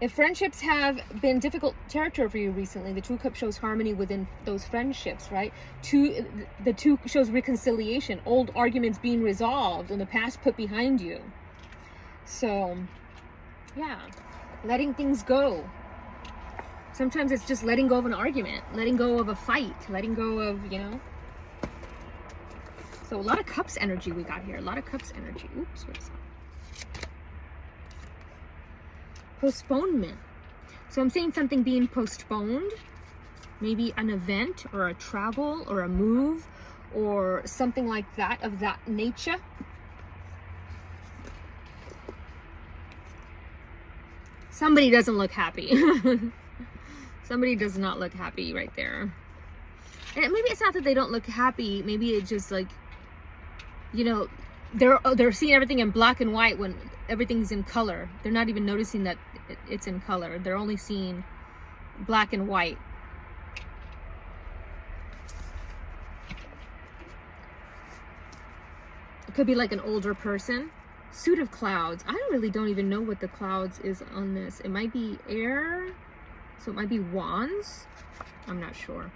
If friendships have been difficult territory for you recently, the Two of Cups shows harmony within those friendships, right? The 2 shows reconciliation, old arguments being resolved and the past put behind you. So, yeah, letting things go. Sometimes it's just letting go of an argument, letting go of a fight, letting go of, you know. So a lot of Cups energy we got here. A lot of Cups energy. Oops, what's that? Postponement. So I'm saying something being postponed. Maybe an event or a travel or a move or something like that, of that nature. Somebody doesn't look happy. Somebody does not look happy right there. And maybe it's not that they don't look happy. Maybe it's just like, you know, they're seeing everything in black and white when everything's in color. They're not even noticing that it's in color. They're only seeing black and white. It could be like an older person. Suit of clouds. I really don't even know what the clouds is on this. It might be air, so it might be wands. I'm not sure.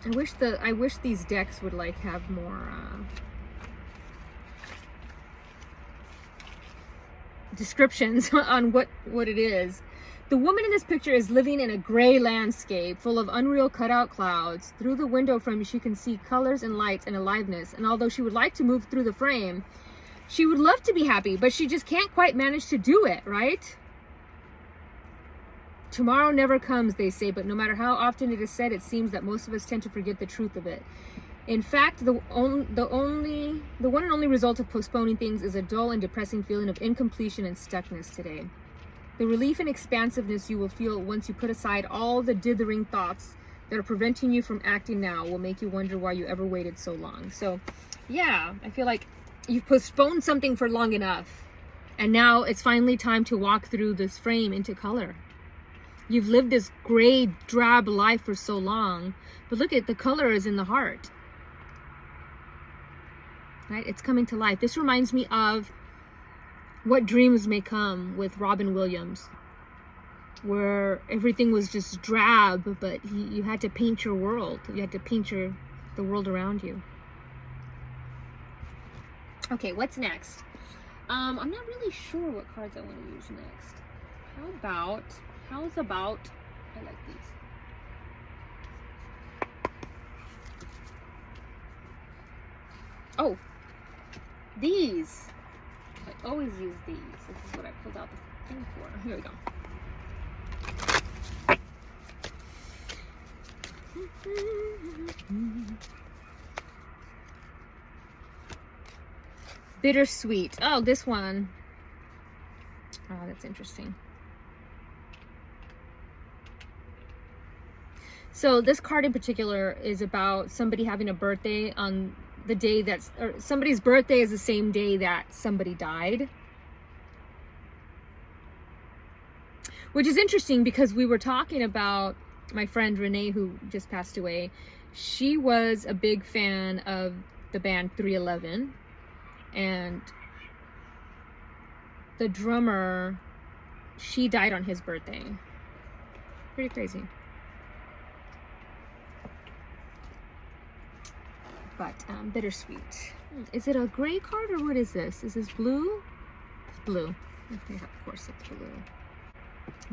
I wish these decks would like have more descriptions on what it is. The woman in this picture is living in a gray landscape full of unreal cutout clouds. Through the window frame, she can see colors and lights and aliveness. And although she would like to move through the frame, she would love to be happy, but she just can't quite manage to do it, right? Tomorrow never comes, they say, but no matter how often it is said, it seems that most of us tend to forget the truth of it. In fact, the one and only result of postponing things is a dull and depressing feeling of incompletion and stuckness today. The relief and expansiveness you will feel once you put aside all the dithering thoughts that are preventing you from acting now will make you wonder why you ever waited so long. So, yeah, I feel like you've postponed something for long enough, and now it's finally time to walk through this frame into color. You've lived this gray, drab life for so long, but look at the color is in the heart. Right? It's coming to life. This reminds me of What Dreams May Come with Robin Williams, where everything was just drab, but you had to paint your world. You had to paint the world around you. Okay, what's next? I'm not really sure what cards I want to use next. How's about, I like these. Oh, these. I always use these. This is what I pulled out the thing for. Here we go. Bittersweet. Oh, this one. Oh, that's interesting. So this card in particular is about somebody having a birthday on the day that's, or somebody's birthday is the same day that somebody died. Which is interesting because we were talking about my friend Renee, who just passed away. She was a big fan of the band 311, and the drummer, she died on his birthday. Pretty crazy. But bittersweet. Is it a gray card or what is this? Is this blue? It's blue. Okay, of course it's blue.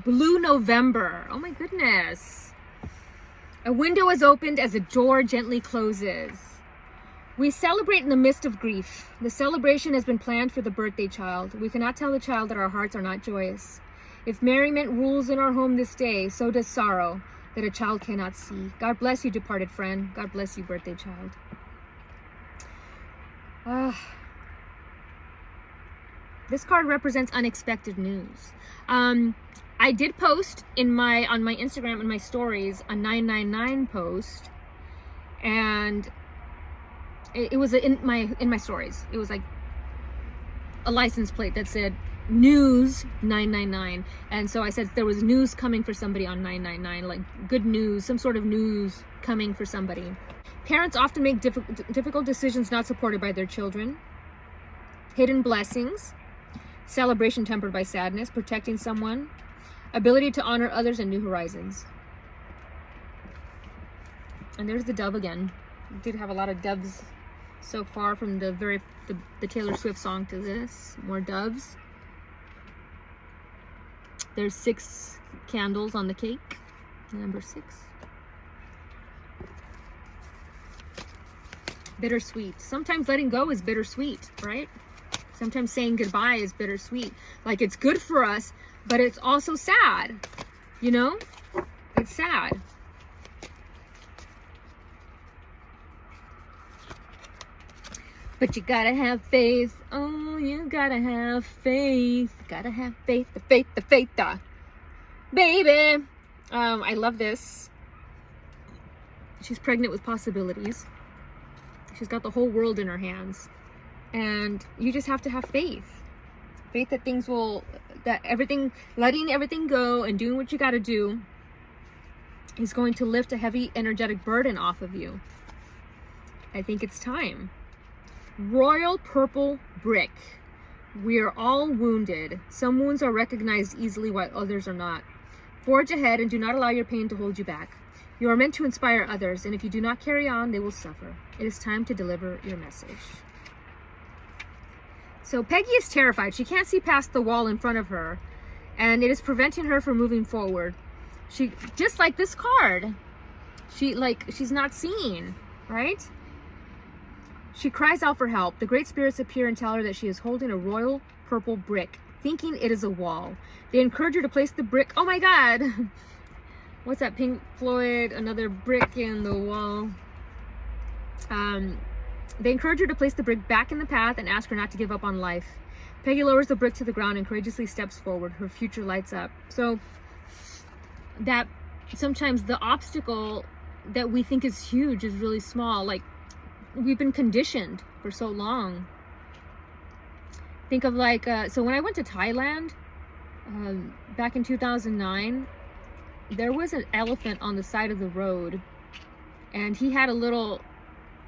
Blue November. Oh my goodness. A window is opened as a door gently closes. We celebrate in the midst of grief. The celebration has been planned for the birthday child. We cannot tell the child that our hearts are not joyous. If merriment rules in our home this day, so does sorrow that a child cannot see. God bless you, departed friend. God bless you, birthday child. This card represents unexpected news. I did post on my Instagram and my stories a 999 post, and it was in my stories. It was like a license plate that said news 999, and so I said there was news coming for somebody on 999, like good news, some sort of news coming for somebody. Parents often make difficult decisions not supported by their children. Hidden blessings, celebration tempered by sadness, protecting someone, ability to honor others, and new horizons. And there's the dove again. We did have a lot of doves so far, from the Taylor Swift song to this. More doves. There's 6 candles on the cake. Number 6. Bittersweet. Sometimes letting go is bittersweet, right? Sometimes saying goodbye is bittersweet. Like, it's good for us, but it's also sad. You know? It's sad. But you gotta have faith. Oh, you gotta have faith. Gotta have faith. The faith. Baby. I love this. She's pregnant with possibilities. She's got the whole world in her hands. And you just have to have faith. Faith that things will, that everything, letting everything go and doing what you got to do is going to lift a heavy energetic burden off of you. I think it's time. Royal purple brick. We are all wounded. Some wounds are recognized easily while others are not. Forge ahead and do not allow your pain to hold you back. You are meant to inspire others, and if you do not carry on, they will suffer. It is time to deliver your message. So Peggy is terrified. She can't see past the wall in front of her, and it is preventing her from moving forward. She, just like this card, she's not seeing, right? She cries out for help. The great spirits appear and tell her that she is holding a royal purple brick, thinking it is a wall. They encourage her to place the brick. Oh my God. What's that, Pink Floyd? Another brick in the wall. They encourage her to place the brick back in the path and ask her not to give up on life. Peggy lowers the brick to the ground and courageously steps forward. Her future lights up. So that sometimes the obstacle that we think is huge is really small. Like, we've been conditioned for so long. Think of like, so when I went to Thailand back in 2009, there was an elephant on the side of the road, and he had a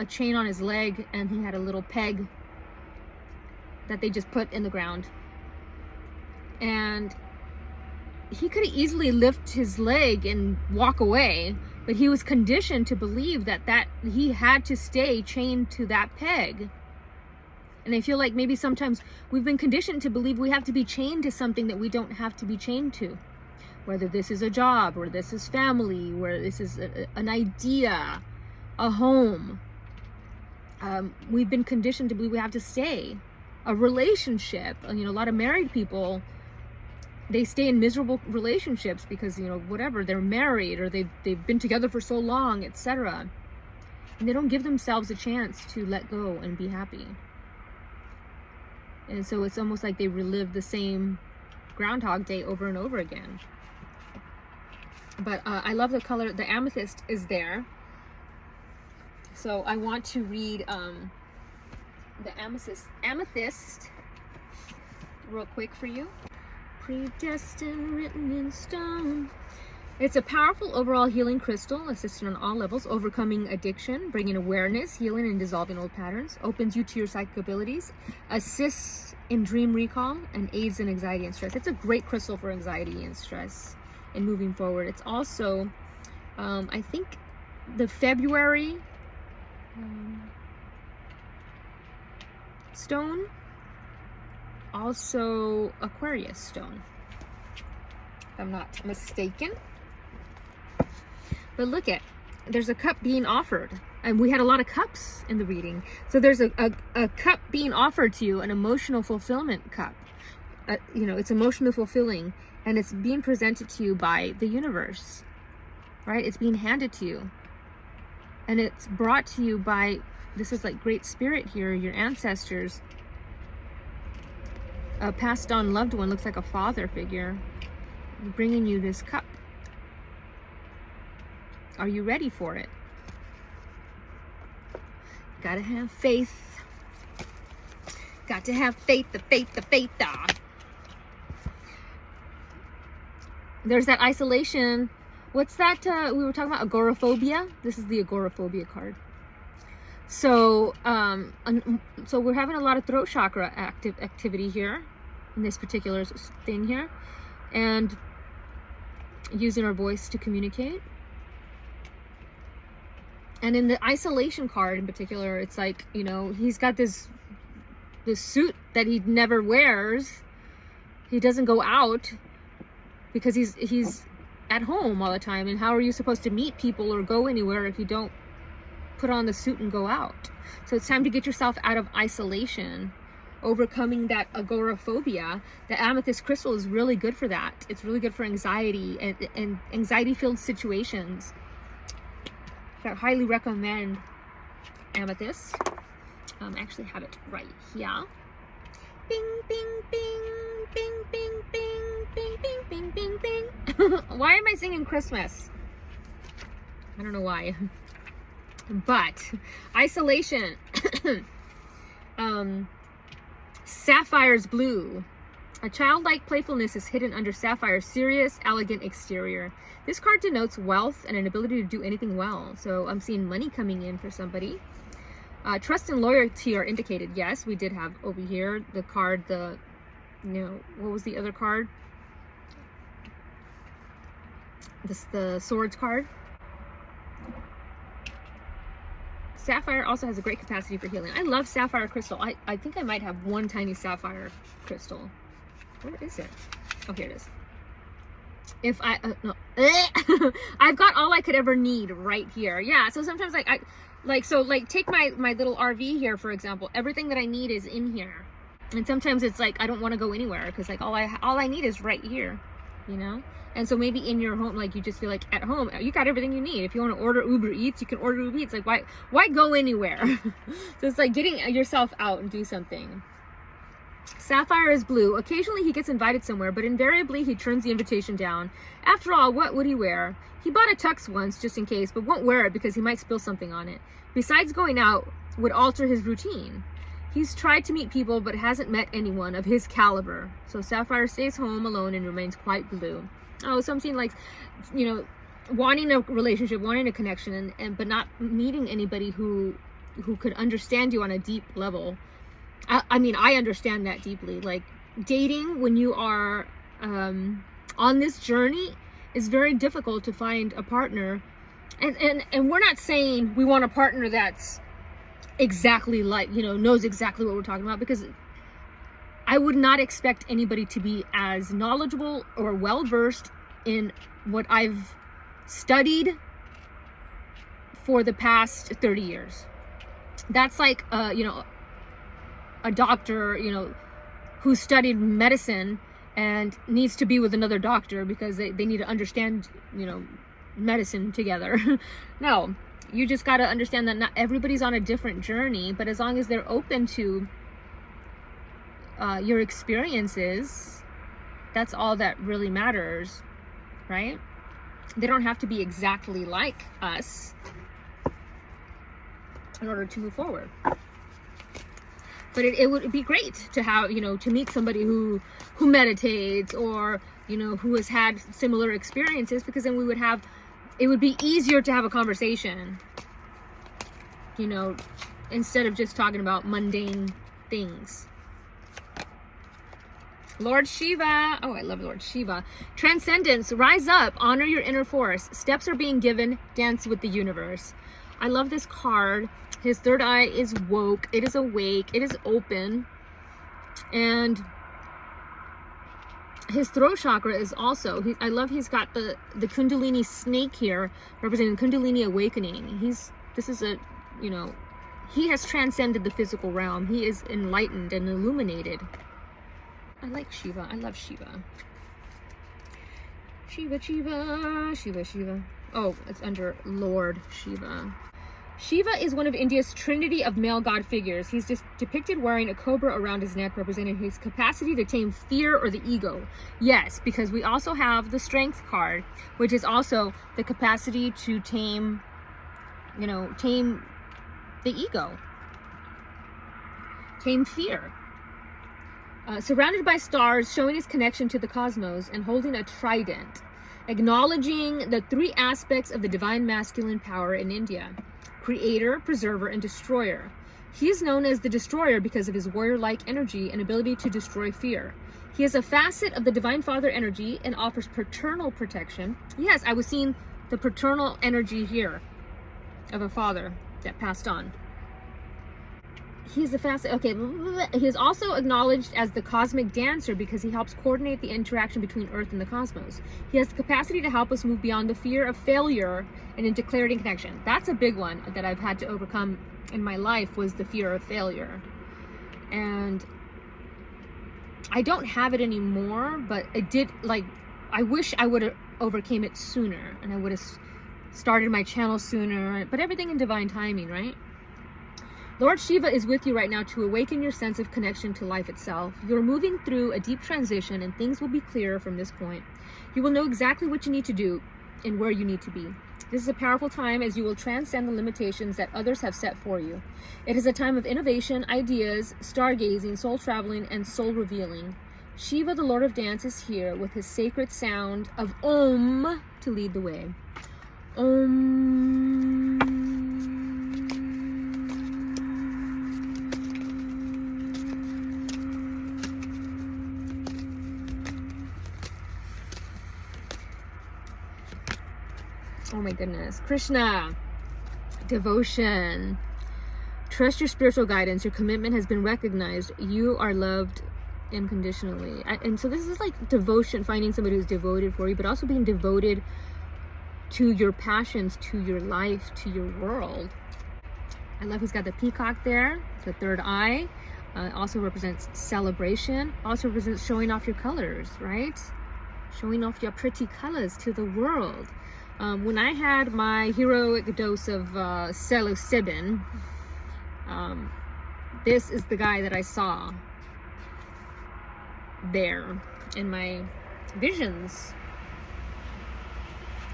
chain on his leg, and he had a little peg that they just put in the ground. And he could easily lift his leg and walk away, but he was conditioned to believe that he had to stay chained to that peg. And I feel like maybe sometimes we've been conditioned to believe we have to be chained to something that we don't have to be chained to. Whether this is a job, or this is family, or this is an idea, a home. We've been conditioned to believe we have to stay. A relationship. A lot of married people, they stay in miserable relationships because, whatever, they're married or they've been together for so long, etc. And they don't give themselves a chance to let go and be happy. And so it's almost like they relive the same Groundhog Day over and over again. But I love the color. The amethyst is there. So I want to read the amethyst real quick for you. Predestined, written in stone. It's a powerful overall healing crystal, assisting on all levels, overcoming addiction, bringing awareness, healing and dissolving old patterns, opens you to your psychic abilities, assists in dream recall, and aids in anxiety and stress. It's a great crystal for anxiety and stress and moving forward. It's also, I think, the February stone, also Aquarius stone, if I'm not mistaken. But look at, there's a cup being offered, and we had a lot of cups in the reading. So there's a cup being offered to you, an emotional fulfillment cup. You know, it's emotionally fulfilling, and it's being presented to you by the universe, right? It's being handed to you, and it's brought to you by, this is like Great Spirit here, your ancestors, a passed on loved one, looks like a father figure, bringing you this cup. Are you ready for it? Gotta have faith. Got to have faith, the faith. There's that isolation. What's that? We were talking about agoraphobia. This is the agoraphobia card. So, so we're having a lot of throat chakra activity here in this particular thing here, and using our voice to communicate. And in the isolation card in particular, it's like, you know, he's got this suit that he never wears. He doesn't go out because he's at home all the time. And how are you supposed to meet people or go anywhere if you don't put on the suit and go out? So it's time to get yourself out of isolation, overcoming that agoraphobia. The amethyst crystal is really good for that. It's really good for anxiety and anxiety-filled situations. I highly recommend amethyst. I actually have it right here. Bing, bing, bing, bing, bing, bing, bing, bing, bing, bing, bing. Why am I singing Christmas? I don't know why. But isolation. Sapphire's blue. A childlike playfulness is hidden under Sapphire's serious, elegant exterior. This card denotes wealth and an ability to do anything well. So I'm seeing money coming in for somebody. Trust and loyalty are indicated. Yes, we did have over here the card, what was the other card? The swords card. Sapphire also has a great capacity for healing. I love sapphire crystal. I think I might have one tiny sapphire crystal. Where is it? Oh, here it is. If I, no. I've got all I could ever need right here. Yeah, so sometimes take my little RV here, for example. Everything that I need is in here. And sometimes it's like, I don't want to go anywhere because like all I need is right here, you know? And so maybe in your home, like you just feel like at home, you got everything you need. If you want to order Uber Eats, you can order Uber Eats. Like why go anywhere? So it's like getting yourself out and do something. Sapphire is blue. Occasionally he gets invited somewhere, but invariably he turns the invitation down. After all, what would he wear? He bought a tux once just in case, but won't wear it because he might spill something on it. Besides, going out would alter his routine. He's tried to meet people, but hasn't met anyone of his caliber. So Sapphire stays home alone and remains quite blue. Oh, so I'm seeing like, you know, wanting a relationship, wanting a connection, but not meeting anybody who could understand you on a deep level. I mean, I understand that deeply. Like, dating when you are on this journey is very difficult to find a partner. And we're not saying we want a partner that's exactly like, you know, knows exactly what we're talking about, because I would not expect anybody to be as knowledgeable or well-versed in what I've studied for the past 30 years. That's like, you know, a doctor, you know, who studied medicine and needs to be with another doctor because they need to understand, you know, medicine together. No, you just got to understand that not everybody's on a different journey, but as long as they're open to your experiences. That's all that really matters, right? They don't have to be exactly like us in order to move forward. But it would be great to have, to meet somebody who meditates, or, who has had similar experiences, because then it would be easier to have a conversation, instead of just talking about mundane things. Lord Shiva. Oh, I love Lord Shiva. Transcendence. Rise up. Honor your inner force. Steps are being given. Dance with the universe. I love this card. His third eye is woke. It is awake. It is open. And his throat chakra is also, I love he's got the Kundalini snake here, representing Kundalini awakening. He has transcended the physical realm. He is enlightened and illuminated. I like Shiva. I love Shiva. Shiva, Shiva, Shiva, Shiva. Oh, it's under Lord Shiva. Shiva is one of India's trinity of male god figures. He's just depicted wearing a cobra around his neck, representing his capacity to tame fear or the ego. Yes, because we also have the strength card, which is also the capacity to tame the ego. Tame fear. Surrounded by stars, showing his connection to the cosmos, and holding a trident, acknowledging the three aspects of the divine masculine power in India: creator, preserver, and destroyer. He is known as the destroyer because of his warrior-like energy and ability to destroy fear. He is a facet of the divine father energy and offers paternal protection. Yes, I was seeing the paternal energy here of a father that passed on. He is also acknowledged as the cosmic dancer because he helps coordinate the interaction between Earth and the cosmos. He has the capacity to help us move beyond the fear of failure and into clarity and connection. That's a big one that I've had to overcome in my life, was the fear of failure. And I don't have it anymore, but I wish I would have overcame it sooner, and I would have started my channel sooner, but everything in divine timing, right? Lord Shiva is with you right now to awaken your sense of connection to life itself. You're moving through a deep transition, and things will be clearer from this point. You will know exactly what you need to do and where you need to be. This is a powerful time, as you will transcend the limitations that others have set for you. It is a time of innovation, ideas, stargazing, soul traveling, and soul revealing. Shiva, the Lord of Dance, is here with his sacred sound of Om to lead the way. Om. Oh my goodness. Krishna. Devotion. Trust your spiritual guidance. Your commitment has been recognized. You are loved unconditionally. And so this is like devotion, finding somebody who's devoted for you, but also being devoted to your passions, to your life, to your world. I love he's got the peacock there. It's the third eye. Also represents celebration. Also represents showing off your colors, right? Showing off your pretty colors to the world. When I had my heroic dose of psilocybin, this is the guy that I saw there in my visions,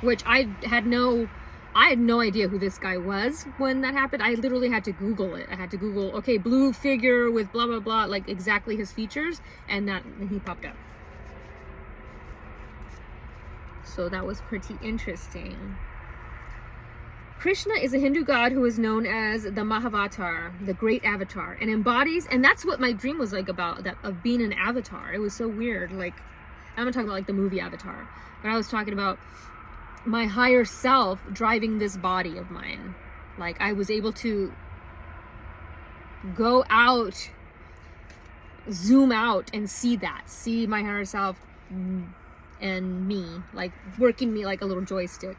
which I had no idea who this guy was when that happened. I literally had to Google it. I had to Google, okay, blue figure with blah, blah, blah, like exactly his features, and he popped up. So that was pretty interesting. Krishna is a Hindu god who is known as the Mahavatar, the great avatar, and embodies, and that's what my dream was like about, that of being an avatar. It was so weird. Like, I'm not talking about like the movie Avatar, but I was talking about my higher self driving this body of mine. Like, I was able to go out, zoom out, and see my higher self and me, like working me like a little joystick.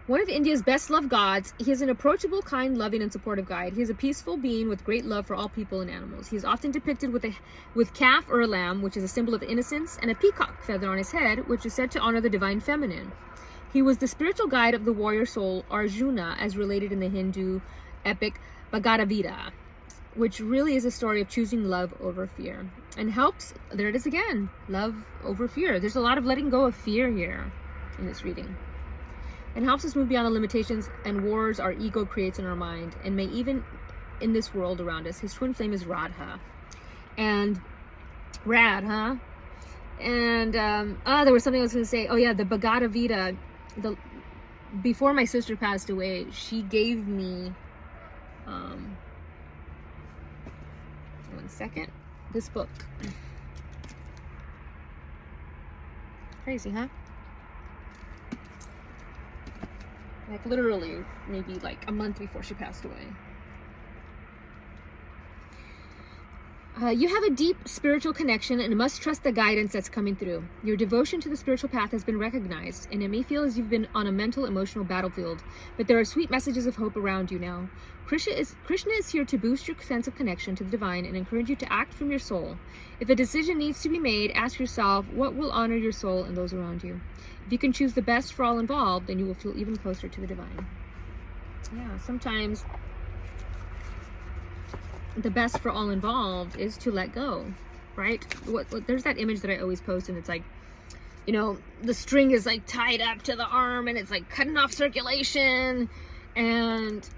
One of India's best loved gods, he is an approachable, kind, loving, and supportive guide. He is a peaceful being with great love for all people and animals. He is often depicted with calf or a lamb, which is a symbol of innocence, and a peacock feather on his head, which is said to honor the divine feminine. He was the spiritual guide of the warrior soul Arjuna, as related in the Hindu epic Bhagavad Gita. which really is a story of choosing love over fear, and helps, there it is again, love over fear. There's a lot of letting go of fear here in this reading, and helps us move beyond the limitations and wars our ego creates in our mind, and may even in this world around us. His twin flame is Radha, and Rad, and there was something I was going to say. Oh yeah, the Bhagavad Gita. Before my sister passed away, she gave me one second, this book. Crazy, huh? Like literally maybe like a month before she passed away. You have a deep spiritual connection and must trust the guidance that's coming through. Your devotion to the spiritual path has been recognized, and it may feel as you've been on a mental, emotional battlefield, but there are sweet messages of hope around you now. Krishna is here to boost your sense of connection to the divine and encourage you to act from your soul. If a decision needs to be made, ask yourself what will honor your soul and those around you. If you can choose the best for all involved, then you will feel even closer to the divine. Yeah, sometimes the best for all involved is to let go, right? There's that image that I always post, and it's like, you know, the string is like tied up to the arm and it's like cutting off circulation, and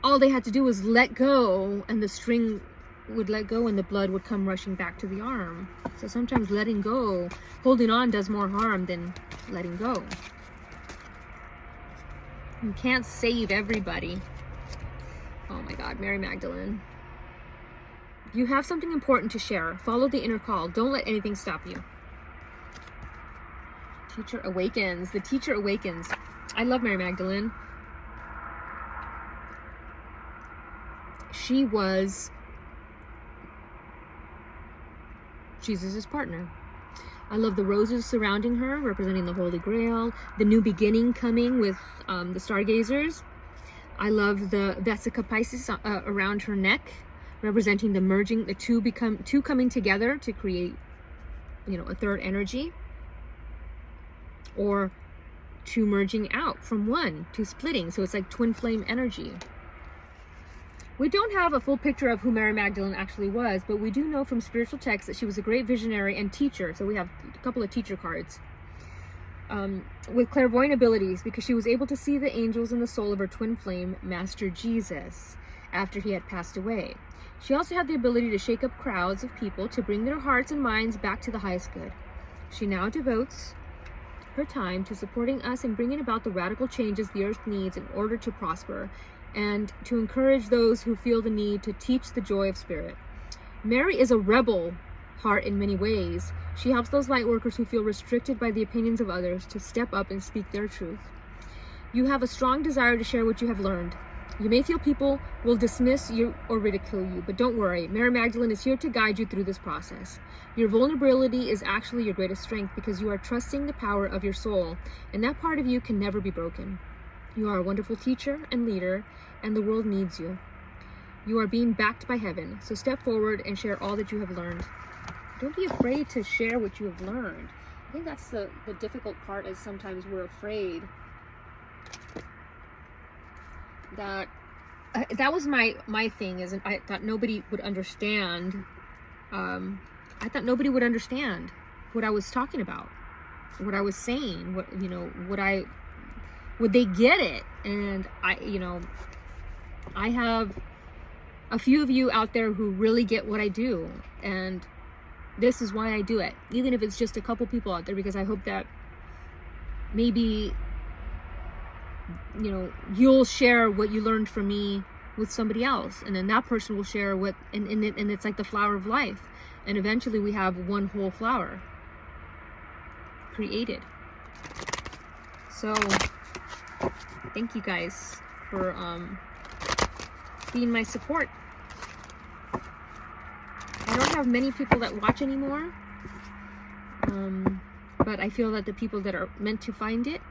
all they had to do was let go, and the string would let go and the blood would come rushing back to the arm. So sometimes letting go, holding on, does more harm than letting go. You can't save everybody. Oh my God, Mary Magdalene. You have something important to share. Follow the inner call. Don't let anything stop you. Teacher awakens. The teacher awakens. I love Mary Magdalene. She was Jesus' partner. I love the roses surrounding her, representing the Holy Grail. The new beginning coming with the stargazers. I love the Vesica Piscis around her neck, representing the merging, the two coming together to create, you know, a third energy, or two merging out from one, two splitting. So it's like twin flame energy. We don't have a full picture of who Mary Magdalene actually was, but we do know from spiritual texts that she was a great visionary and teacher. So we have a couple of teacher cards. With clairvoyant abilities, because she was able to see the angels in the soul of her twin flame, Master Jesus, after he had passed away. She also had the ability to shake up crowds of people to bring their hearts and minds back to the highest good. She now devotes her time to supporting us and bringing about the radical changes the earth needs in order to prosper, and to encourage those who feel the need to teach the joy of spirit. Mary is a rebel heart in many ways. She helps those light workers who feel restricted by the opinions of others to step up and speak their truth. You have a strong desire to share what you have learned. You may feel people will dismiss you or ridicule you, but don't worry. Mary Magdalene is here to guide you through this process. Your vulnerability is actually your greatest strength, because you are trusting the power of your soul, and that part of you can never be broken. You are a wonderful teacher and leader, and the world needs you. You are being backed by heaven, so step forward and share all that you have learned. Don't be afraid to share what you have learned. I think that's the difficult part, is sometimes we're afraid. That was my thing, is I thought nobody would understand. I thought nobody would understand what I was talking about, what I was saying, would they get it? And I have a few of you out there who really get what I do, and this is why I do it, even if it's just a couple people out there, because I hope that maybe you'll share what you learned from me with somebody else, and then that person will share what, and it's like the flower of life, and eventually we have one whole flower created. So thank you guys for being my support. I don't have many people that watch anymore, but I feel that the people that are meant to find it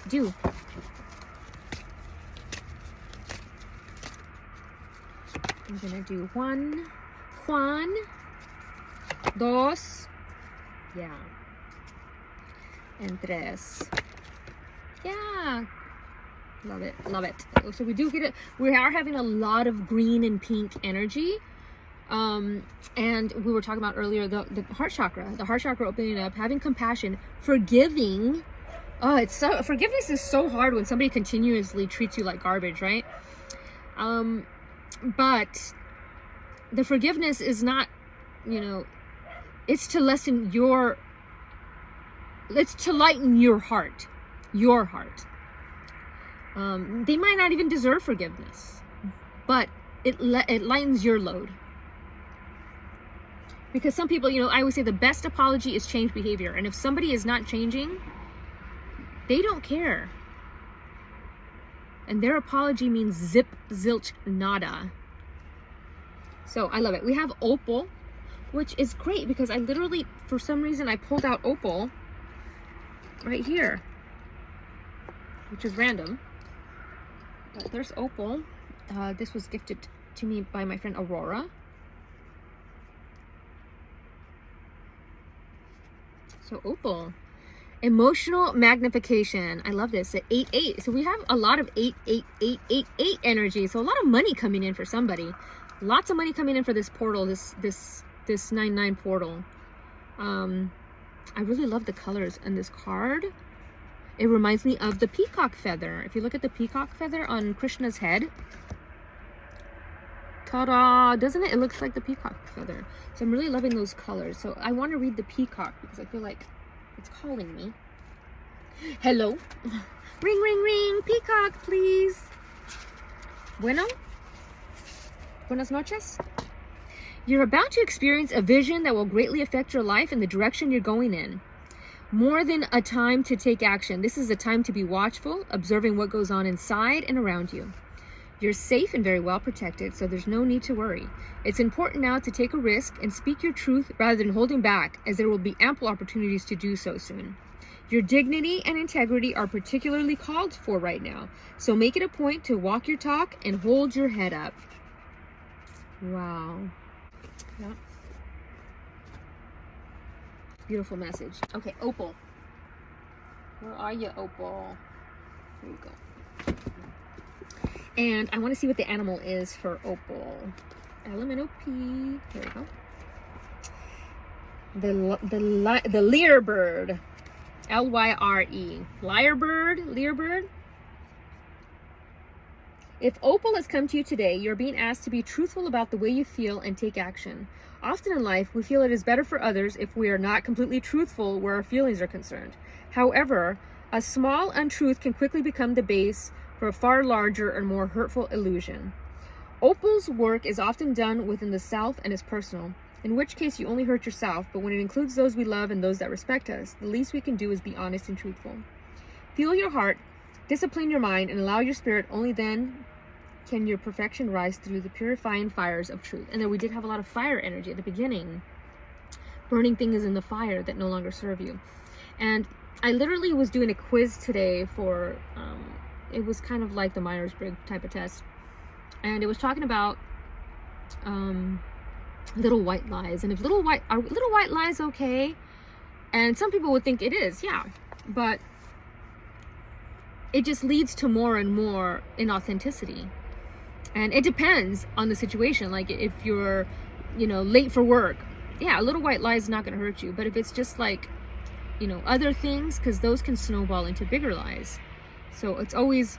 do. I'm gonna do 1, Juan, 2, yeah, and 3. Yeah, Love it. Love it. So we do get it. We are having a lot of green and pink energy. And we were talking about earlier the heart chakra opening up, having compassion, forgiving. Oh, it's so, forgiveness is so hard when somebody continuously treats you like garbage, right? But the forgiveness is not, you know, it's to lighten your heart, they might not even deserve forgiveness, but it lightens your load. Because some people, you know, I always say the best apology is change behavior. And if somebody is not changing, they don't care. And their apology means zip, zilch, nada. So I love it. We have opal, which is great because I literally, for some reason, I pulled out opal right here, which is random. But there's opal. This was gifted to me by my friend Aurora. So opal, emotional magnification. I love this. At 8-8. So we have a lot of 8-8-8-8-8 energy. So a lot of money coming in for somebody. Lots of money coming in for this portal. This 9-9 portal. I really love the colors on this card. It reminds me of the peacock feather. If you look at the peacock feather on Krishna's head, ta-da, doesn't it? It looks like the peacock feather. So I'm really loving those colors. So I want to read the peacock because I feel like it's calling me. Hello. Ring, ring, ring. Peacock, please. Bueno. Buenas noches. You're about to experience a vision that will greatly affect your life and the direction you're going in. More than a time to take action. This is a time to be watchful, observing what goes on inside and around you. You're safe and very well protected, so there's no need to worry. It's important now to take a risk and speak your truth rather than holding back, as there will be ample opportunities to do so soon. Your dignity and integrity are particularly called for right now, so make it a point to walk your talk and hold your head up. Wow. Yeah. Beautiful message. Okay, opal. Where are you, opal? Here you go. And I want to see what the animal is for opal. Element OP. Here we go. The lyrebird. Lyre. Lyrebird. If opal has come to you today, you're being asked to be truthful about the way you feel and take action. Often in life, we feel it is better for others if we are not completely truthful where our feelings are concerned. However, a small untruth can quickly become the base for a far larger and more hurtful illusion. Opal's work is often done within the self and is personal, in which case you only hurt yourself, but when it includes those we love and those that respect us, the least we can do is be honest and truthful. Feel your heart, discipline your mind, and allow your spirit. Only then can your perfection rise through the purifying fires of truth. And then we did have a lot of fire energy at the beginning, burning things in the fire that no longer serve you. And I literally was doing a quiz today for it was kind of like the Myers-Briggs type of test, and it was talking about little white lies, and if little white lies okay? And some people would think it is, yeah, but it just leads to more and more inauthenticity. And it depends on the situation. Like if you're, you know, late for work, yeah, a little white lie is not going to hurt you. But if it's just like, you know, other things, because those can snowball into bigger lies. So it's always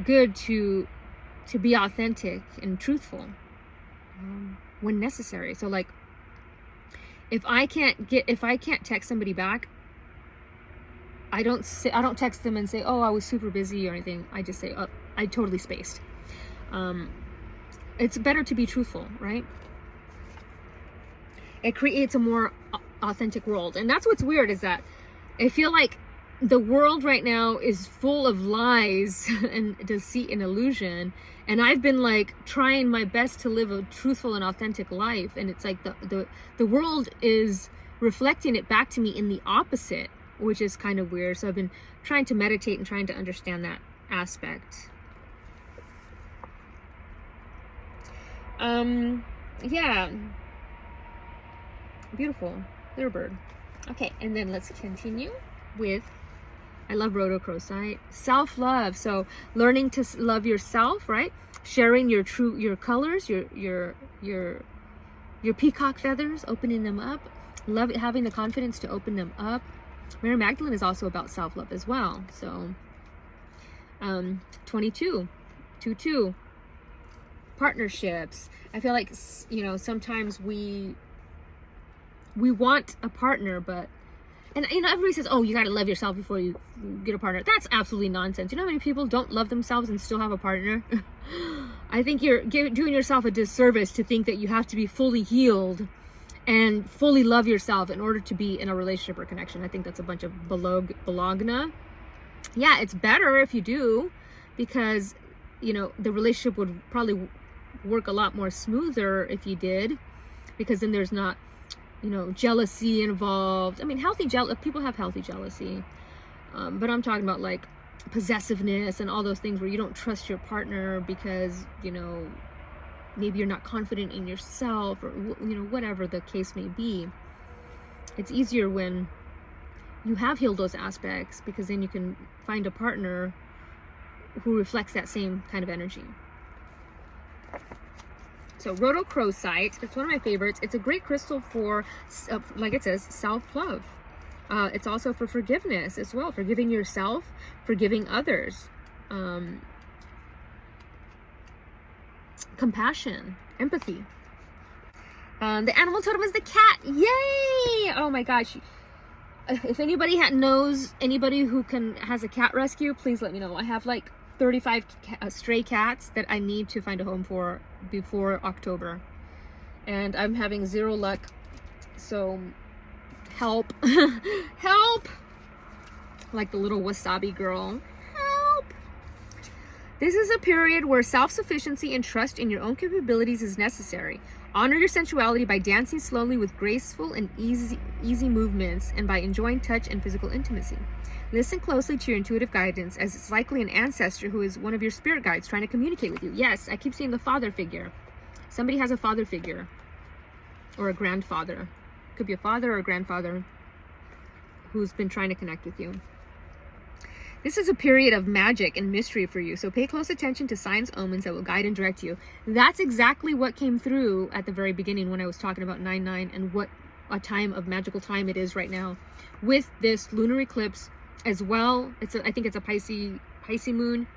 good to be authentic and truthful when necessary. So like, if I can't text somebody back, I don't text them and say, oh, I was super busy or anything. I just say, oh, I totally spaced. It's better to be truthful, right? It creates a more authentic world. And that's what's weird, is that I feel like the world right now is full of lies and deceit and illusion. And I've been like trying my best to live a truthful and authentic life. And it's like the world is reflecting it back to me in the opposite, which is kind of weird. So I've been trying to meditate and trying to understand that aspect. Yeah. Beautiful. Little bird. Okay, and then let's continue with I love rhodochrosite. Self-love. So learning to love yourself, right? Sharing your colors, your peacock feathers, opening them up. Love having the confidence to open them up. Mary Magdalene is also about self-love as well. So 22, 2-2. Partnerships. I feel like, you know, sometimes we want a partner, but, and you know, everybody says, oh, you got to love yourself before you get a partner. That's absolutely nonsense. You know how many people don't love themselves and still have a partner? I think you're doing yourself a disservice to think that you have to be fully healed and fully love yourself in order to be in a relationship or connection. I think that's a bunch of bologna. Yeah, it's better if you do, because, you know, the relationship would probably work a lot more smoother if you did, because then there's not, you know, jealousy involved. I mean, people have healthy jealousy, but I'm talking about like possessiveness and all those things where you don't trust your partner because, you know, maybe you're not confident in yourself, or, you know, whatever the case may be. It's easier when you have healed those aspects, because then you can find a partner who reflects that same kind of energy. So rhodochrosite, it's one of my favorites. It's a great crystal for, like it says, self-love. It's also for forgiveness as well, forgiving yourself, forgiving others. Compassion, empathy. The animal totem is the cat. Yay! Oh my gosh. If anybody knows anybody who has a cat rescue, please let me know. I have like 35 stray cats that I need to find a home for before October, and I'm having zero luck. So help. Help, like the little wasabi girl. Help. This is a period where self-sufficiency and trust in your own capabilities is necessary. Honor your sensuality by dancing slowly with graceful and easy movements, and by enjoying touch and physical intimacy. Listen closely to your intuitive guidance, as it's likely an ancestor who is one of your spirit guides trying to communicate with you. Yes, I keep seeing the father figure. Somebody has a father figure, or a grandfather. Could be a father or a grandfather who's been trying to connect with you. This is a period of magic and mystery for you, so pay close attention to signs, omens that will guide and direct you. That's exactly what came through at the very beginning when I was talking about 9/9 and what a time of magical time it is right now with this lunar eclipse as well. I think it's a Pisces moon,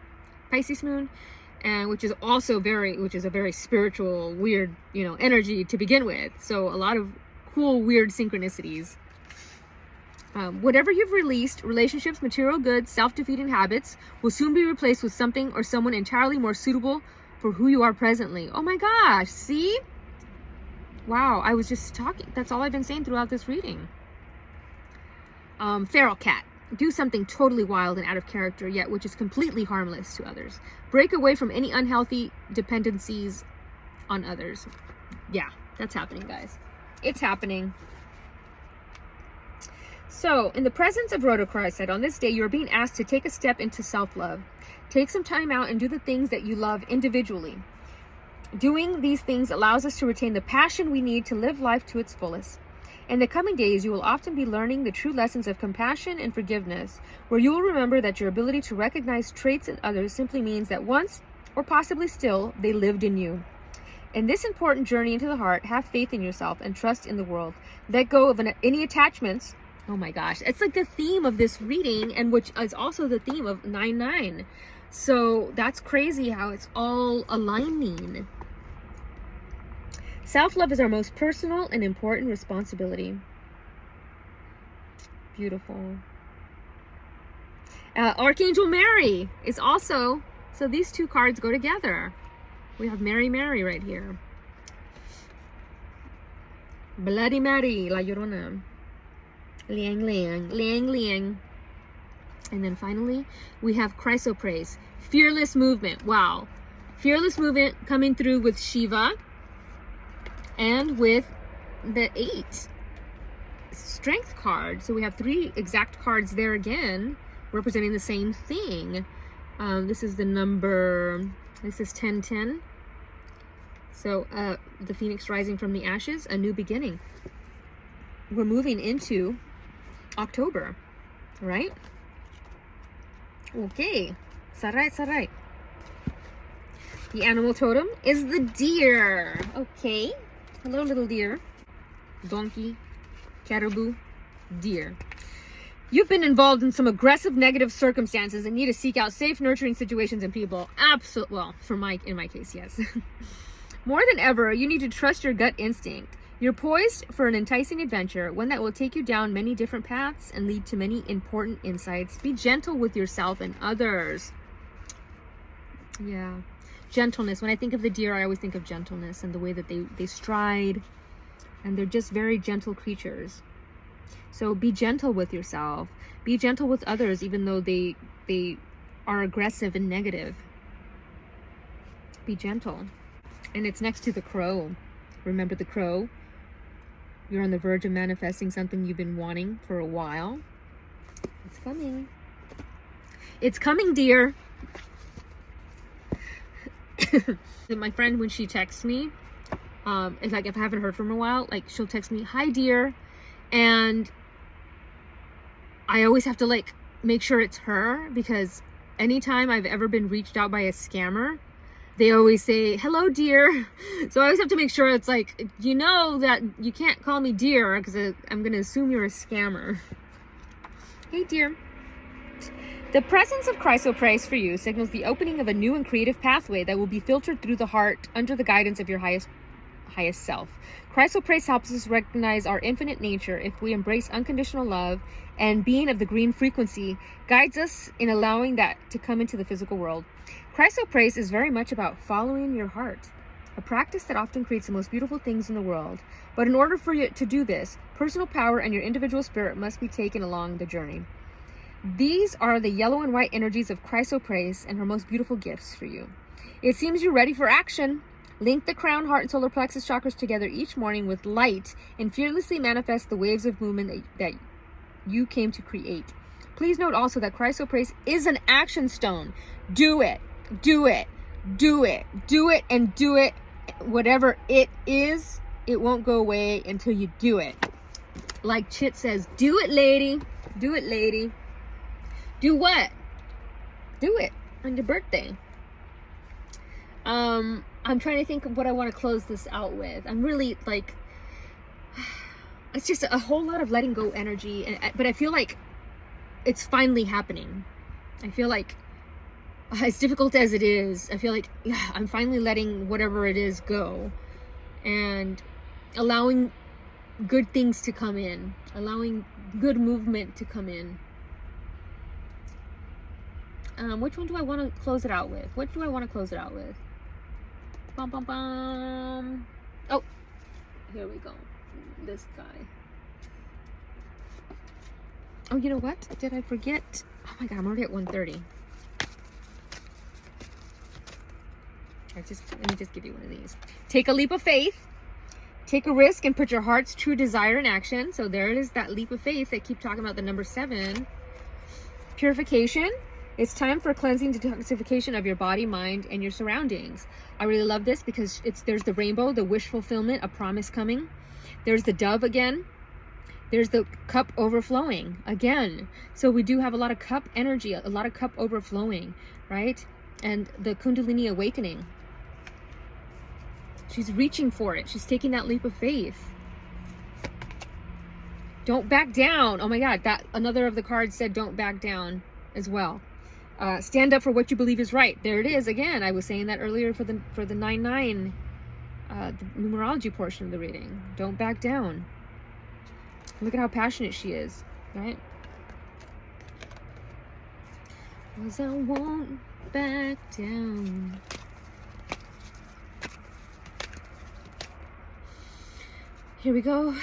and which is a very spiritual, weird, you know, energy to begin with. So a lot of cool, weird synchronicities. Whatever you've released, relationships, material goods, self-defeating habits, will soon be replaced with something or someone entirely more suitable for who you are presently. Oh my gosh, see? Wow, I was just talking. That's all I've been saying throughout this reading. Feral cat. Do something totally wild and out of character, yet which is completely harmless to others. Break away from any unhealthy dependencies on others. Yeah, that's happening, guys. It's happening. So, in the presence of rhodochrosite, on this day, you are being asked to take a step into self-love. Take some time out and do the things that you love individually. Doing these things allows us to retain the passion we need to live life to its fullest. In the coming days, you will often be learning the true lessons of compassion and forgiveness, where you will remember that your ability to recognize traits in others simply means that once, or possibly still, they lived in you. In this important journey into the heart, have faith in yourself and trust in the world. Let go of any attachments. Oh my gosh, it's like the theme of this reading, and which is also the theme of 9/9. So that's crazy how it's all aligning. Self-love is our most personal and important responsibility. Beautiful. Archangel Mary is also, so these two cards go together. We have Mary right here. Bloody Mary, La Llorona. Liang. And then finally, we have Chrysoprase. Fearless movement. Wow. Fearless movement coming through with Shiva. And with the 8 strength card. So we have 3 exact cards there again, representing the same thing. This is the number, this is 1010. So the phoenix rising from the ashes, a new beginning. We're moving into October, right? Okay. Sarai, sarai. The animal totem is the deer. Okay. Hello, little deer. Donkey, caribou, deer. You've been involved in some aggressive negative circumstances and need to seek out safe, nurturing situations and people. Absolutely. Well, in my case, yes. More than ever, you need to trust your gut instinct. You're poised for an enticing adventure, one that will take you down many different paths and lead to many important insights. Be gentle with yourself and others. Yeah. Gentleness. When I think of the deer, I always think of gentleness and the way that they stride. And they're just very gentle creatures. So be gentle with yourself. Be gentle with others, even though they are aggressive and negative. Be gentle. And it's next to the crow. Remember the crow? You're on the verge of manifesting something you've been wanting for a while. It's coming. It's coming, dear. My friend, when she texts me, it's like if I haven't heard from her in a while, like she'll text me, "Hi, dear," and I always have to like make sure it's her, because anytime I've ever been reached out by a scammer, they always say, "Hello, dear." So I always have to make sure it's like, you know, that you can't call me dear, because I'm going to assume you're a scammer. Hey, dear. The presence of chrysoprase for you signals the opening of a new and creative pathway that will be filtered through the heart under the guidance of your highest self. Chrysoprase helps us recognize our infinite nature if we embrace unconditional love, and being of the green frequency guides us in allowing that to come into the physical world. Chrysoprase is very much about following your heart, a practice that often creates the most beautiful things in the world. But in order for you to do this, personal power and your individual spirit must be taken along the journey. These are the yellow and white energies of chrysoprase and her most beautiful gifts for you. It seems you're ready for action. Link the crown, heart, and solar plexus chakras together each morning with light and fearlessly manifest the waves of movement that you came to create. Please note also that chrysoprase is an action stone. Do it. Do it. Do it. Do it and do it. Whatever it is, it won't go away until you do it. Like Chit says, do it, lady. Do it, lady. Do what? Do it on your birthday. I'm trying to think of what I want to close this out with. I'm really like, it's just a whole lot of letting go energy, but I feel like it's finally happening. I feel like, as difficult as it is, I feel like I'm finally letting whatever it is go and allowing good things to come in, allowing good movement to come in. Which one do I want to close it out with? What do I want to close it out with? Bum, bum, bum. Oh, here we go. This guy. Oh, you know what? Did I forget? Oh my God, I'm already at 1:30. Let me just give you one of these. Take a leap of faith. Take a risk and put your heart's true desire in action. So there it is, that leap of faith. They keep talking about the number 7. Purification. It's time for cleansing, detoxification of your body, mind, and your surroundings. I really love this because there's the rainbow, the wish fulfillment, a promise coming. There's the dove again. There's the cup overflowing again. So we do have a lot of cup energy, a lot of cup overflowing, right? And the Kundalini awakening. She's reaching for it. She's taking that leap of faith. Don't back down. Oh my God, that another of the cards said don't back down as well. Stand up for what you believe is right. There it is again. I was saying that earlier for the 9/9, the numerology portion of the reading. Don't back down. Look at how passionate she is, right? 'Cause I won't back down. Here we go.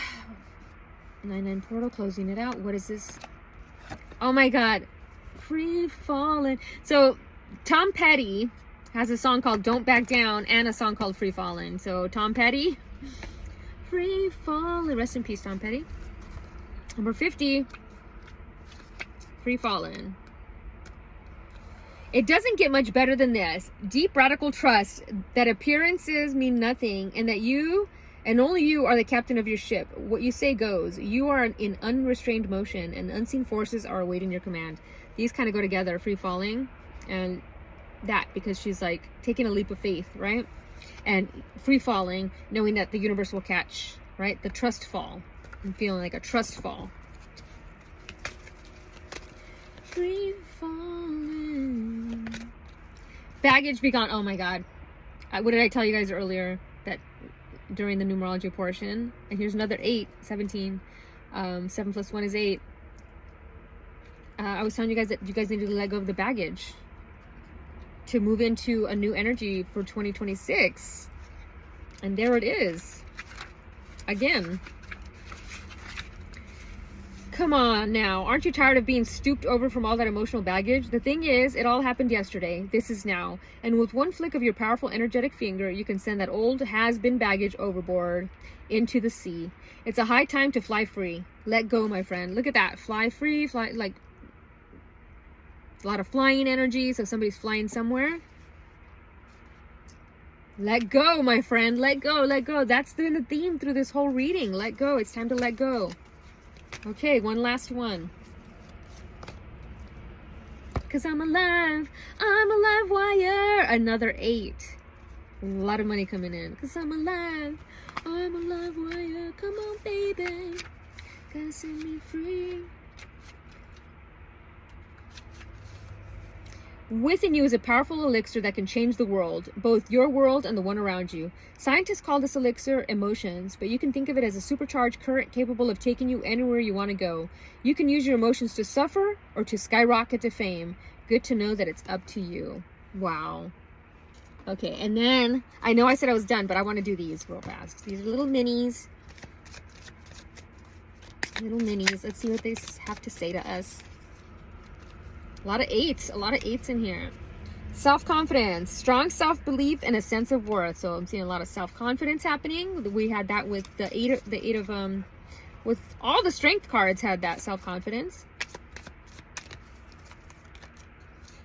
9/9 portal, closing it out. What is this? Oh my God. Free falling. So Tom Petty has a song called Don't Back Down and a song called Free Falling. So Tom Petty, Free Falling. Rest in peace, Tom Petty. Number 50, Free Falling. It doesn't get much better than this. Deep radical trust that appearances mean nothing and that you and only you are the captain of your ship. What you say goes. You are in unrestrained motion and unseen forces are awaiting your command. These kind of go together, free falling and that, because she's like taking a leap of faith, right? And free falling, knowing that the universe will catch, right? The trust fall. I'm feeling like a trust fall. Free falling. Baggage be gone. Oh my God. What did I tell you guys earlier? That during the numerology portion, and here's another 8, 17. 7 plus 1 is 8. I was telling you guys that you guys need to let go of the baggage to move into a new energy for 2026. And there it is. Again. Come on now. Aren't you tired of being stooped over from all that emotional baggage? The thing is, it all happened yesterday. This is now. And with one flick of your powerful energetic finger, you can send that old has-been baggage overboard into the sea. It's a high time to fly free. Let go, my friend. Look at that. Fly free, fly, like a lot of flying energy. So somebody's flying somewhere. Let go, my friend. Let go, let go. That's been the theme through this whole reading. Let go. It's time to let go. Okay, one last one. Cause I'm alive wire. Another 8. A lot of money coming in. Cause I'm alive wire. Come on, baby. Gotta set me free. Within you is a powerful elixir that can change the world, both your world and the one around you. Scientists call this elixir emotions, but you can think of it as a supercharged current capable of taking you anywhere you want to go. You can use your emotions to suffer or to skyrocket to fame. Good to know that it's up to you. Wow. Okay, and then, I know I said I was done, but I want to do these real fast. These are little minis. Little minis. Let's see what they have to say to us. A lot of 8s. A lot of 8s in here. Self-confidence, strong self-belief, and a sense of worth. So I'm seeing a lot of self-confidence happening. We had that with the eight of with all the strength cards had that self-confidence.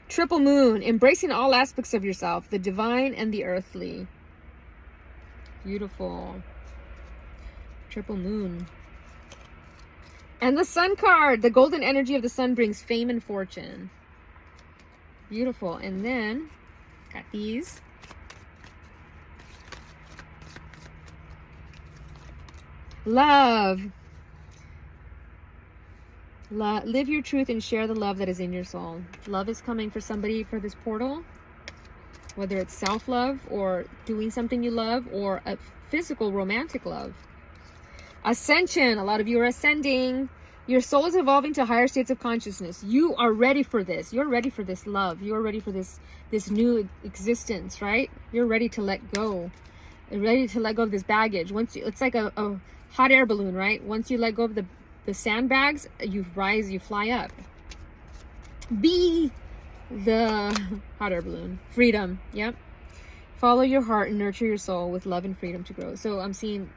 Triple moon, embracing all aspects of yourself, the divine and the earthly. Beautiful. Triple moon. And the sun card, the golden energy of the sun brings fame and fortune. Beautiful. And then got these. Love. Live your truth and share the love that is in your soul. Love is coming for somebody for this portal. Whether it's self-love or doing something you love or a physical romantic love. Ascension. A lot of you are ascending. Your soul is evolving to higher states of consciousness. You are ready for this. You're ready for this love. You're ready for this new existence, right? You're ready to let go. You're ready to let go of this baggage. Once you, it's like a hot air balloon, right? Once you let go of the sandbags, you rise, you fly up. Be the hot air balloon. Freedom. Yep. Follow your heart and nurture your soul with love and freedom to grow. So I'm seeing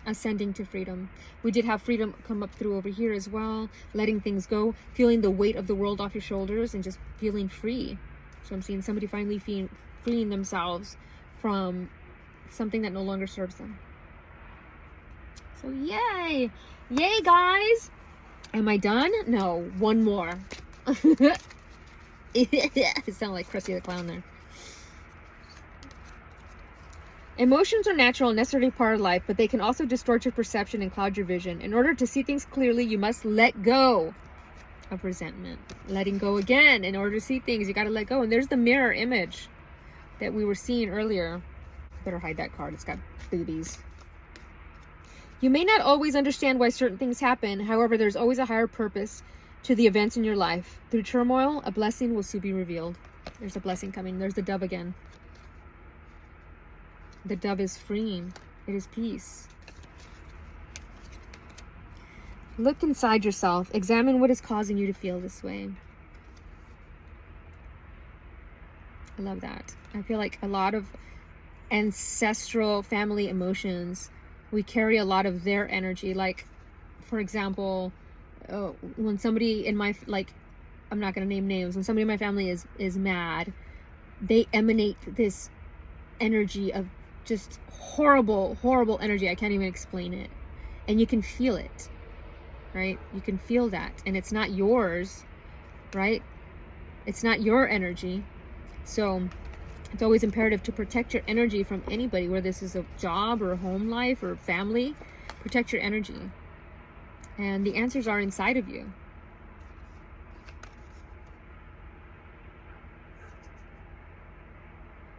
ascending to freedom. We did have freedom come up through over here as well. Letting things go. Feeling the weight of the world off your shoulders and just feeling free. So I'm seeing somebody finally freeing themselves from something that no longer serves them. So yay! Yay, guys! Am I done? No, one more. It sounded like Krusty the Clown there. Emotions are natural and necessary part of life, but they can also distort your perception and cloud your vision. In order to see things clearly, you must let go of resentment. Letting go again. In order to see things, you got to let go. And there's the mirror image that we were seeing earlier. Better hide that card. It's got boobies. You may not always understand why certain things happen. However, there's always a higher purpose to the events in your life. Through turmoil, a blessing will soon be revealed. There's a blessing coming. There's the dove again. The dove is freeing. It is peace. Look inside yourself. Examine what is causing you to feel this way. I love that. I feel like a lot of ancestral family emotions, we carry a lot of their energy. Like, for example, when somebody in my, like, I'm not going to name names. When somebody in my family is mad, they emanate this energy of just horrible, horrible energy. I can't even explain it. And you can feel it, right? You can feel that. And it's not yours, right? It's not your energy. So it's always imperative to protect your energy from anybody, whether this is a job or a home life or family. Protect your energy. And the answers are inside of you.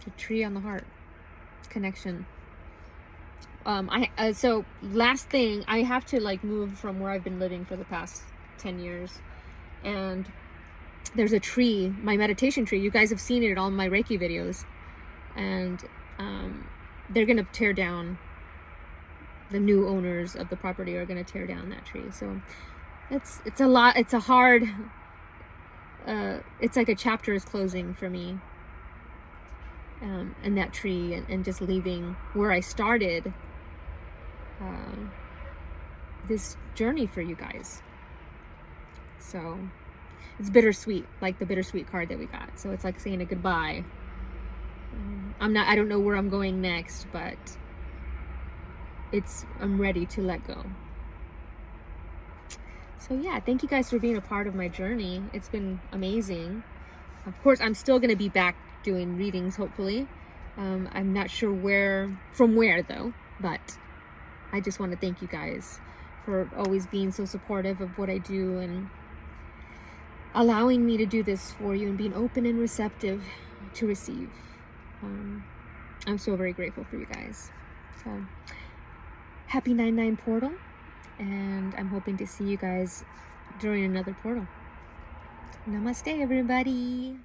The tree on the heart. Connection. So last thing, I have to like move from where I've been living for the past 10 years. And there's a tree, my meditation tree. You guys have seen it in all my Reiki videos. And they're going to tear down, the new owners of the property are going to tear down that tree. So it's a lot, it's a hard, it's like a chapter is closing for me. And that tree, and just leaving where I started this journey for you guys. So it's bittersweet, like the bittersweet card that we got. So it's like saying a goodbye. I don't know where I'm going next, but I'm ready to let go. So yeah, thank you guys for being a part of my journey. It's been amazing. Of course, I'm still going to be back doing readings, hopefully. I'm not sure from where though, but I just want to thank you guys for always being so supportive of what I do and allowing me to do this for you and being open and receptive to receive. I'm so very grateful for you guys. So happy 9/9 portal, and I'm hoping to see you guys during another portal. Namaste, everybody.